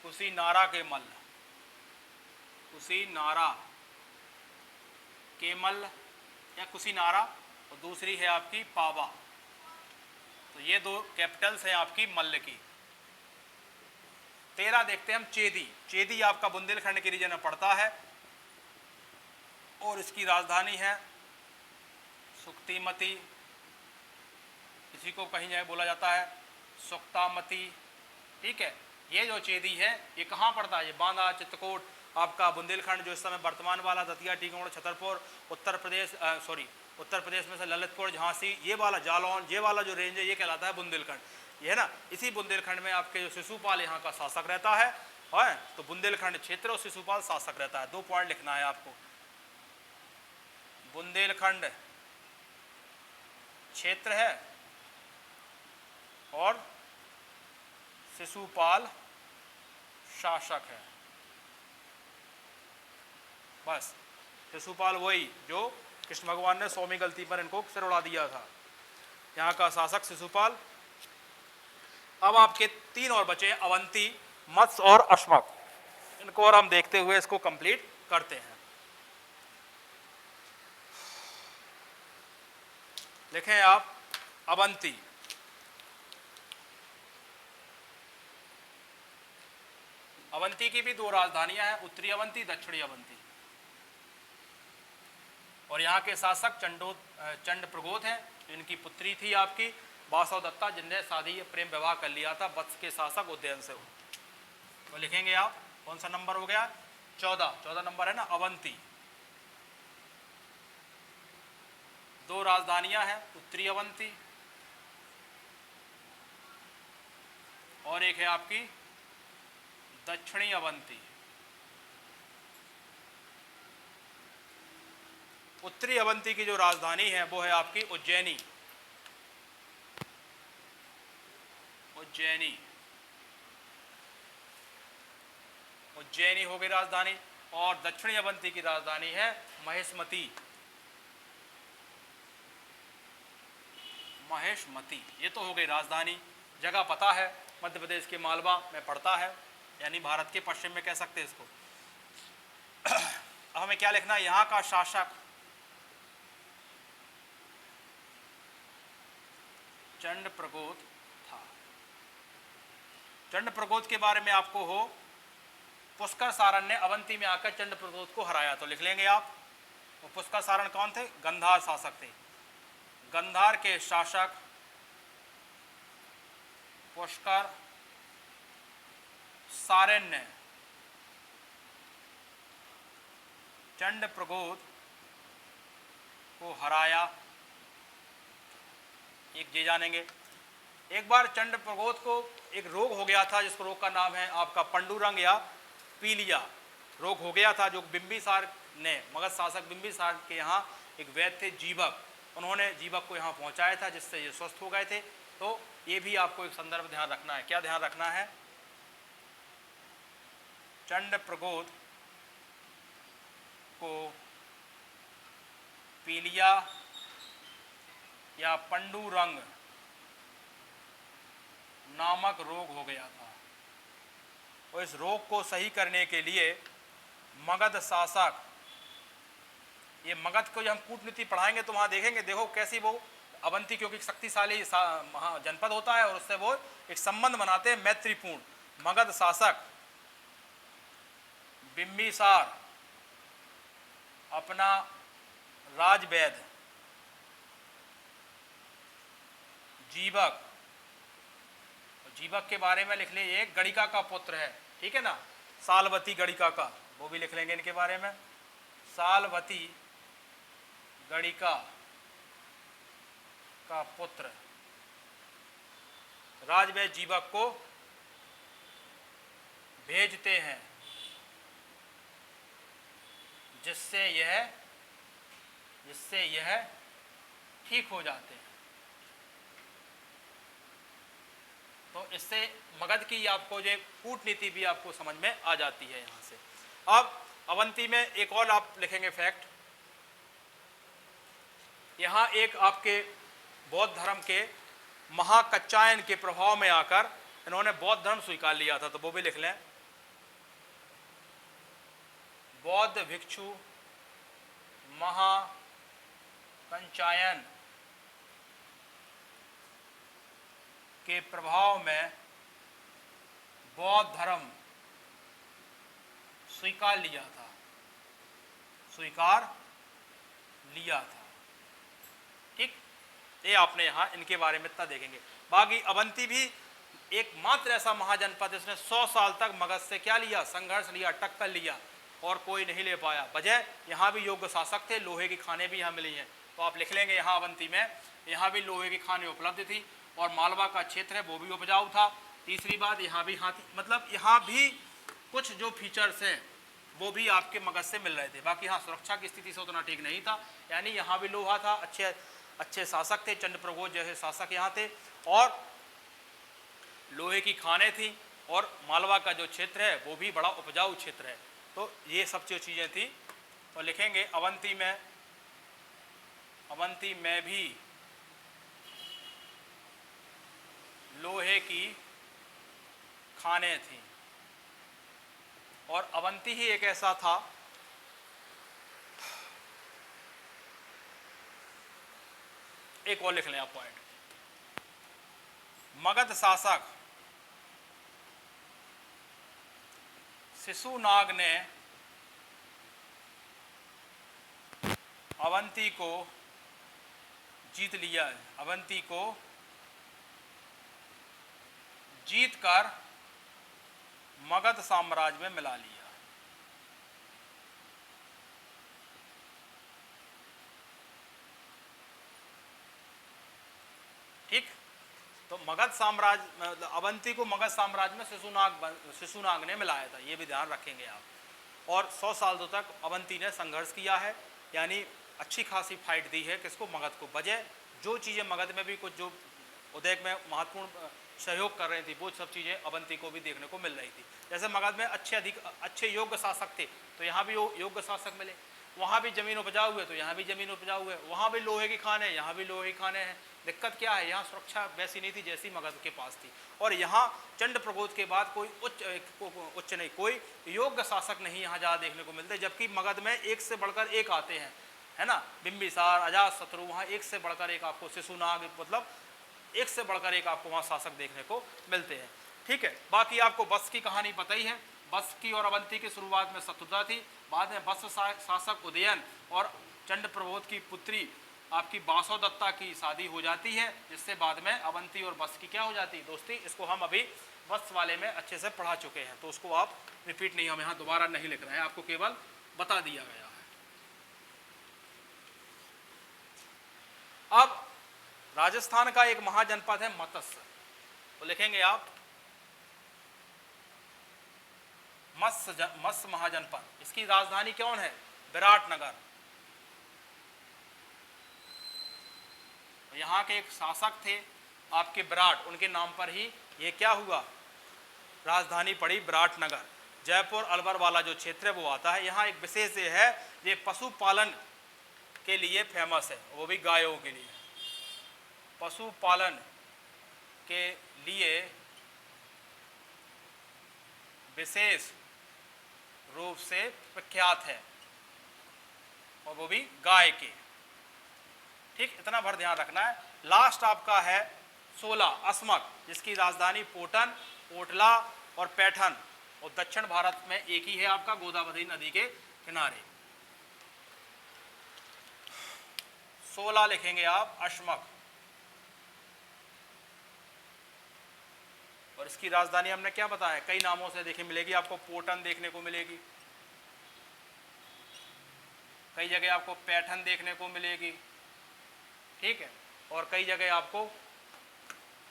कुशीनारा के मल्ल, कुशीनारा के मल्ल या कुशीनारा, और दूसरी है आपकी पावा। तो ये 2 कैपिटल्स हैं आपकी मल्ल की। 13 देखते हैं हम चेदी। चेदी आपका बुंदेलखंड के रीजन में पड़ता है और इसकी राजधानी है सुक्तिमती, इसी को कहीं जगह बोला जाता है सुक्तामती। ठीक है, ये जो चेदी है ये कहाँ पड़ता है, ये बांदा, चित्रकूट, आपका बुंदेलखंड जो इस समय वर्तमान वाला दतिया, टीकमगढ़, छतरपुर, उत्तर प्रदेश में से ललितपुर, झांसी, ये वाला जालौन, ये वाला जो रेंज है ये कहलाता है बुंदेलखंड। ये है ना, इसी बुंदेलखंड में आपके जो शिशुपाल यहाँ का शासक रहता है, तो बुंदेलखंड क्षेत्र और शिशुपाल शासक रहता है। 2 पॉइंट लिखना है आपको, बुंदेलखंड क्षेत्र है और शिशुपाल शासक है। बस शिशुपाल वही जो कृष्ण भगवान ने 100वीं गलती पर इनको सिर उड़ा दिया था, यहाँ का शासक शिशुपाल। अब आपके 3 और बचे, अवंती, मत्स्य और अश्मक। इनको और हम देखते हुए इसको कंप्लीट करते हैं। लिखें आप अवंती। अवंती की भी 2 राजधानियां हैं, उत्तरी अवंती, दक्षिणी अवंती। और यहाँ के शासक चंड प्रगोत हैं, इनकी पुत्री थी आपकी वासव दत्ता, जिनने शादी प्रेम विवाह कर लिया था वत्स के शासक उदयन से। तो लिखेंगे आप, कौन सा नंबर हो गया, 14 नंबर है ना, अवंती। 2 राजधानियां हैं, उत्तरी अवंती और एक है आपकी दक्षिणी अवंती। उत्तरी अवंती की जो राजधानी है वो है आपकी उज्जैनी। उज्जैनी हो गई राजधानी। और दक्षिणी अवंती की राजधानी है महेशमती। ये तो हो गई राजधानी। जगह पता है, मध्य प्रदेश के मालवा में पड़ता है, यानी भारत के पश्चिम में कह सकते हैं इसको। अब हमें क्या लिखना है, यहाँ का शासक चंड प्रगोत था। चंड प्रगोत के बारे में आपको हो, पुष्कर सारण ने अवंती में आकर चंड प्रगोत को हराया। तो लिख लेंगे आप, वो पुष्कर सारण कौन थे, गंधार शासक थे। गंधार के शासक पुष्कर सारण ने चंड प्रगोत को हराया। एक ये जानेंगे। एक बार चंड प्रगोत को एक रोग हो गया था, जिस रोग का नाम है आपका पंडुरंग या पीलिया रोग हो गया था, जो बिंबिसार ने, मगध शासक बिंबिसार के यहाँ एक वैद्य थे जीवक, उन्होंने जीवक को यहाँ पहुँचाया था, जिससे ये स्वस्थ हो गए थे। तो ये भी आपको एक संदर्भ ध्यान रखना है। क्या ध्यान रखना है? चंड प्रगोत को पीलिया या पंडुरंग नामक रोग हो गया था, और इस रोग को सही करने के लिए मगध शासक, ये मगध को जब हम कूटनीति पढ़ाएंगे तो वहां देखेंगे, देखो कैसी वो अवंती, क्योंकि शक्तिशाली जनपद होता है और उससे वो एक संबंध बनाते हैं मैत्रीपूर्ण। मगध शासक बिंबिसार अपना राजवैद्य जीवक, जीवक के बारे में लिख ले, एक गणिका का पुत्र है, ठीक है ना, सालवती गणिका का, वो भी लिख लेंगे इनके बारे में। सालवती गणिका का पुत्र राजवैद्य जीवक को भेजते हैं, जिससे यह ठीक हो जाते हैं। तो इससे मगध की आपको जो कूटनीति भी आपको समझ में आ जाती है यहाँ से। अब अवंती में एक और आप लिखेंगे फैक्ट, यहाँ एक आपके बौद्ध धर्म के महाकच्चायन के प्रभाव में आकर इन्होंने बौद्ध धर्म स्वीकार लिया था, तो वो भी लिख लें। बौद्ध भिक्षु महाकंचायन के प्रभाव में बौद्ध धर्म स्वीकार लिया था, ठीक। ये आपने यहाँ इनके बारे में इतना देखेंगे। बाकी अवंती भी एकमात्र ऐसा महाजनपद जिसने 100 साल तक मगध से क्या लिया, संघर्ष लिया, टक्कर लिया, और कोई नहीं ले पाया। वजह, यहाँ भी योग्य शासक थे, लोहे की खानें भी यहाँ मिली हैं, तो आप लिख लेंगे यहाँ अवंती में, यहाँ भी लोहे की खानें उपलब्ध थी, और मालवा का क्षेत्र है वो भी उपजाऊ था। तीसरी बात, यहाँ भी हाथी, मतलब यहाँ भी कुछ जो फीचर्स हैं वो भी आपके मगध से मिल रहे थे। बाकी हाँ, सुरक्षा की स्थिति से उतना ठीक नहीं था, यानी यहाँ भी लोहा था, अच्छे शासक थे, चंड प्रगोत जैसे शासक यहाँ थे, और लोहे की खानें थी, और मालवा का जो क्षेत्र है वो भी बड़ा उपजाऊ क्षेत्र है। तो ये सब जो चीज़ें थी, तो लिखेंगे अवंती में भी लोहे की खानें थी, और अवंती ही एक ऐसा था एक और लिख लें आप पॉइंट, मगध शासक शिशुनाग ने अवंती को जीत लिया, अवंती को जीतकर मगध साम्राज्य में मिला लिया। ठीक, तो मगध साम्राज्य, अवंती को मगध साम्राज्य में शिशुनाग ने मिलाया था, ये भी ध्यान रखेंगे आप। और 100 साल तक अवंती ने संघर्ष किया है, यानी अच्छी खासी फाइट दी है किसको, मगध को। वजह, जो चीज़ें मगध में भी कुछ जो उदय में महत्वपूर्ण सहयोग कर रही थी, वो सब चीज़ें अवंती को भी देखने को मिल रही थी। जैसे मगध में अच्छे योग्य शासक थे, तो यहाँ भी योग्य शासक मिले, वहाँ भी जमीन उपजाऊ हुए तो यहाँ भी जमीन उपजाऊ हुए, वहाँ भी लोहे की खाने, यहाँ भी लोहे की खाने हैं। दिक्कत क्या है, यहाँ सुरक्षा वैसी नहीं थी जैसी मगध के पास थी, और यहाँ चंड प्रगोत के बाद कोई उच्च नहीं, कोई योग्य शासक नहीं यहाँ ज़्यादा देखने को मिलते, जबकि मगध में एक से बढ़कर एक आते हैं, है ना, बिंबिसार, अजातशत्रु, वहाँ एक से बढ़कर एक आपको शिशुनाग, मतलब एक से बढ़कर एक आपको वहाँ शासक देखने को मिलते हैं। ठीक है, बाकी आपको वत्स की कहानी पता ही है। वत्स की और अवंती की शुरुआत में शत्रुता थी, बाद में वत्स शासक उदयन और चंड प्रबोध की पुत्री आपकी बासवदत्ता की शादी हो जाती है, जिससे बाद में अवंती और वत्स की क्या हो जाती है, दोस्ती। इसको हम अभी वत्स वाले में अच्छे से पढ़ा चुके हैं, तो उसको आप रिपीट नहीं, हम यहाँ दोबारा नहीं लिख रहे हैं, आपको केवल बता दिया गया है। अब राजस्थान का एक महाजनपद है मत्स्य। तो लिखेंगे आप मत्स्य महाजनपद। इसकी राजधानी कौन है? विराटनगर। यहाँ के एक शासक थे आपके विराट, उनके नाम पर ही ये क्या हुआ, राजधानी पड़ी विराटनगर। जयपुर अलवर वाला जो क्षेत्र है वो आता है। यहाँ एक विशेष ये है, ये पशुपालन के लिए फेमस है, वो भी गायों के लिए, पशुपालन के लिए विशेष रूप से प्रख्यात है, और वो भी गाय के। ठीक, इतना भर ध्यान रखना है। लास्ट आपका है 16 अस्मक, जिसकी राजधानी पोटन, ओटला और पैठन, और दक्षिण भारत में एक ही है आपका, गोदावरी नदी के किनारे। 16 लिखेंगे आप अस्मक, और इसकी राजधानी हमने क्या बताया, कई नामों से देखने मिलेगी आपको। पोटन देखने को मिलेगी, कई जगह आपको पैठन देखने को मिलेगी, ठीक है, और कई जगह आपको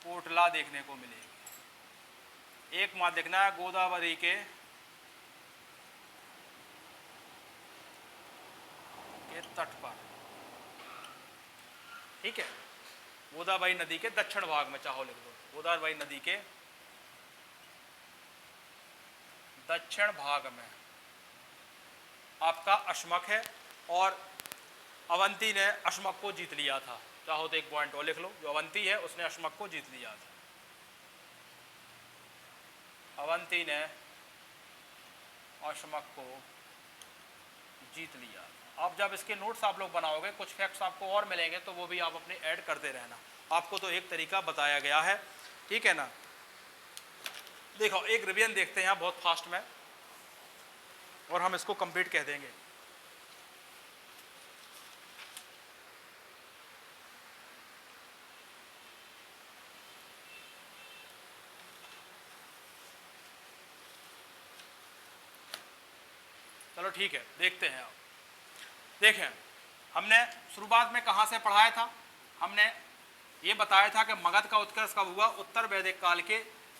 कोटला देखने को मिलेगी। एक मात्र देखना है, गोदावरी के तट पर, ठीक है, गोदावरी नदी के दक्षिण भाग में, चाहो लिख दो, गोदावरी नदी के दक्षिण भाग में आपका अस्मक है। और अवंती ने अस्मक को जीत लिया था, चाहो तो एक पॉइंट और लिख लो, जो अवंती है उसने अस्मक को जीत लिया था, अवंती ने अस्मक को जीत लिया। अब जब इसके नोट्स आप लोग बनाओगे, कुछ फैक्ट्स आपको और मिलेंगे, तो वो भी आप अपने ऐड करते रहना। आपको तो एक तरीका बताया गया है, ठीक है ना। देखो एक रिवीजन देखते हैं बहुत फास्ट में, और हम इसको कंप्लीट कह देंगे। चलो ठीक है, देखते हैं। आप देखें, हमने शुरुआत में कहाँ से पढ़ाया था, हमने ये बताया था कि मगध का उत्कर्ष कब हुआ, उत्तर वैदिक काल के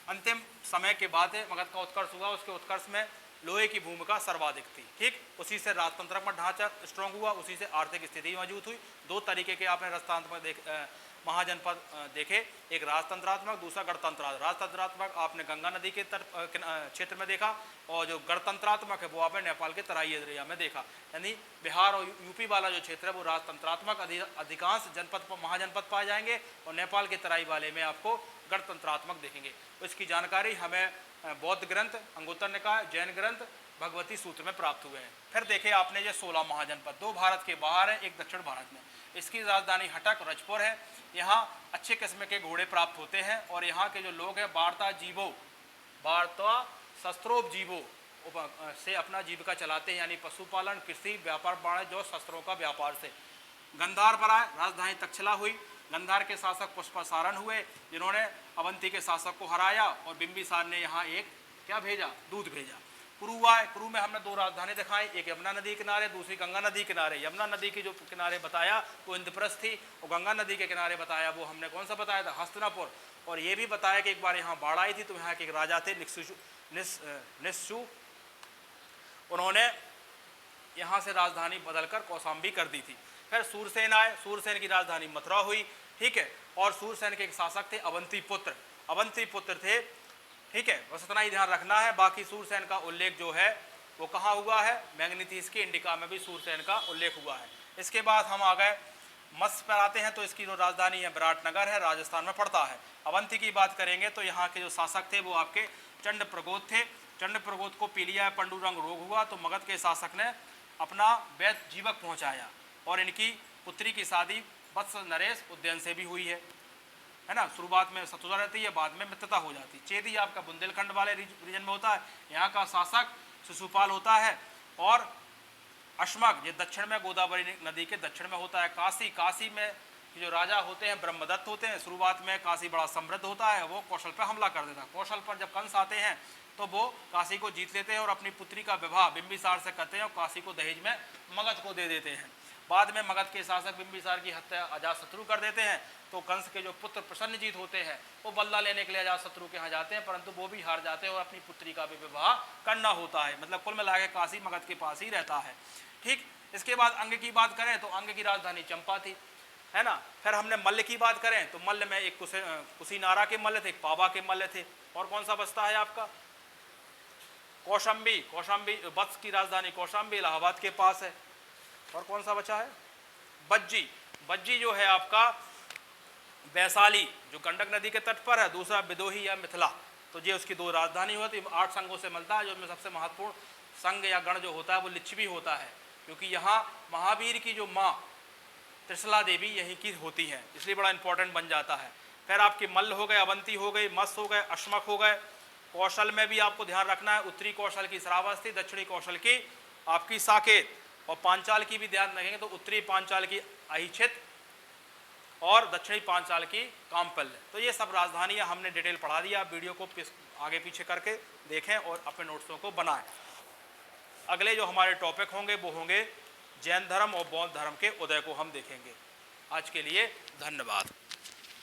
अंतिम समय के बाद मगध का उत्कर्ष हुआ। उसके उत्कर्ष में लोहे की भूमिका सर्वाधिक थी, ठीक, उसी से राजतंत्रात्मक ढांचा स्ट्रांग हुआ, उसी से आर्थिक स्थिति मजबूत हुई। दो तरीके के आपने राजतंत्रात्मक महाजनपद देखे, एक राजतंत्रात्मक, दूसरा गणतंत्रात्मक। राजतंत्रात्मक आपने गंगा नदी के क्षेत्र में देखा, और जो गणतंत्रात्मक है वो आपने नेपाल के तराई एरिया में देखा। यानी बिहार और यूपी वाला जो क्षेत्र है वो राजतंत्रात्मक, अधिकांश जनपद महाजनपद पाए जाएंगे, और नेपाल के तराई वाले में आपको गणतंत्रात्मक देखेंगे। तो इसकी जानकारी हमें बौद्ध ग्रंथ, अंगुत्तर निकाय, जैन ग्रंथ, भगवती सूत्र में प्राप्त हुए हैं। फिर देखे आपने ये 16 महाजनपद, 2 भारत के बाहर है, एक दक्षिण भारत में। इसकी राजधानी हटक रजपुर है। यहाँ अच्छे किस्म के घोड़े प्राप्त होते हैं, और यहाँ के जो लोग हैं वार्ता शस्त्रोप जीवो से अपना जीविका चलाते हैं, यानी पशुपालन, कृषि, व्यापार, वाणिज्य और शस्त्रों का व्यापार से। गंधार पर आए, राजधानी तक्षशिला हुई। गंधार के शासक पुष्पसारण हुए, जिन्होंने अवंती के शासक को हराया, और बिंबिसार ने यहाँ एक क्या भेजा, दूध भेजा। कुरु आए, कुरु में हमने 2 राजधानी दिखाई, एक यमुना नदी किनारे, दूसरी गंगा नदी किनारे। यमुना नदी की जो किनारे बताया वो इंद्रप्रस्थ थी, और गंगा नदी के किनारे बताया वो हमने कौन सा बताया था, हस्तिनापुर। और ये भी बताया कि एक बार यहाँ बाढ़ आई थी, तो यहाँ के एक राजा थे निस्सु, उन्होंने यहाँ से राजधानी बदलकर कौशाम्बी कर दी थी। फिर सूरसेन आए, सूरसेन की राजधानी मथुरा हुई, ठीक है, और सूरसेन के एक शासक थे अवंती पुत्र थे, ठीक है, बस इतना ही ध्यान रखना है। बाकी सूरसेन का उल्लेख जो है वो कहाँ हुआ है, मैग्नीथीस की इंडिका में भी सूरसेन का उल्लेख हुआ है। इसके बाद हम आ गए मत्स्य पर आते हैं, तो इसकी जो राजधानी है विराटनगर है, राजस्थान में पड़ता है। अवंती की बात करेंगे तो यहाँ के जो शासक थे वो आपके चंड प्रगोद थे। चंड प्रगोद को पीलिया पंडुरंग रोग हुआ, तो मगध के शासक ने अपना वैद्य जीवक पहुँचाया, और इनकी पुत्री की शादी वत्स नरेश उद्यन से भी हुई है ना। शुरुआत में शत्रुता रहती है, बाद में मित्रता हो जाती है। चेदी आपका बुंदेलखंड वाले रीजन में होता है, यहाँ का शासक शिशुपाल होता है। और अस्मक ये दक्षिण में, गोदावरी नदी के दक्षिण में होता है। काशी में जो राजा होते हैं ब्रह्मदत्त होते हैं। शुरुआत में काशी बड़ा समृद्ध होता है, वो कौशल पर हमला कर देता है। कौशल पर जब कंस आते हैं तो वो काशी को जीत लेते हैं, और अपनी पुत्री का विवाह बिंबिसार से करते हैं, और काशी को दहेज में मगध को दे देते हैं। बाद में मगध के शासक बिंबिसार की हत्या अजातशत्रु कर देते हैं। तो कंस के जो पुत्र प्रसन्नजीत होते हैं वो बदला लेने के लिए अजातशत्रु के यहाँ जाते हैं, परंतु वो भी हार जाते हैं और अपनी पुत्री का भी विवाह करना होता है। मतलब कुल मिला के काशी मगध के पास ही रहता है। ठीक, इसके बाद अंग की बात करें तो अंग की राजधानी चंपा थी, है ना। फिर हमने मल्ल की बात करें तो मल्ल में एक कुशीनारा के मल्ल थे, एक पावा के मल्ल थे। और कौन सा बचता है आपका? कौशाम्बी। कौशाम्बी वत्स की राजधानी कौशाम्बी इलाहाबाद के पास है। और कौन सा बचा है? बज्जी। बज्जी जो है आपका वैशाली जो गंडक नदी के तट पर है, दूसरा विदोही या मिथिला। तो ये उसकी दो राजधानी होती है। 8 संघों से मिलता है, जो उसमें सबसे महत्वपूर्ण संघ या गण जो होता है वो लिच्छवी होता है, क्योंकि यहाँ महावीर की जो माँ त्रिशला देवी यहीं की होती हैं, इसलिए बड़ा इंपॉर्टेंट बन जाता है। फिर आपके मल्ल हो गए, अवंती हो गई, मत्स्य हो गए, अश्मक हो गए। कौशल में भी आपको ध्यान रखना है, उत्तरी कौशल की श्रावस्ती, दक्षिणी कौशल की आपकी साकेत, और पांचाल की भी ध्यान रखेंगे तो उत्तरी पांचाल की अहिच्छित और दक्षिणी पांचाल की कामपल्य। तो ये सब राजधानियां हमने डिटेल पढ़ा दिया। आप वीडियो को आगे पीछे करके देखें और अपने नोट्सों को बनाएं। अगले जो हमारे टॉपिक होंगे वो होंगे जैन धर्म और बौद्ध धर्म के उदय को हम देखेंगे। आज के लिए धन्यवाद।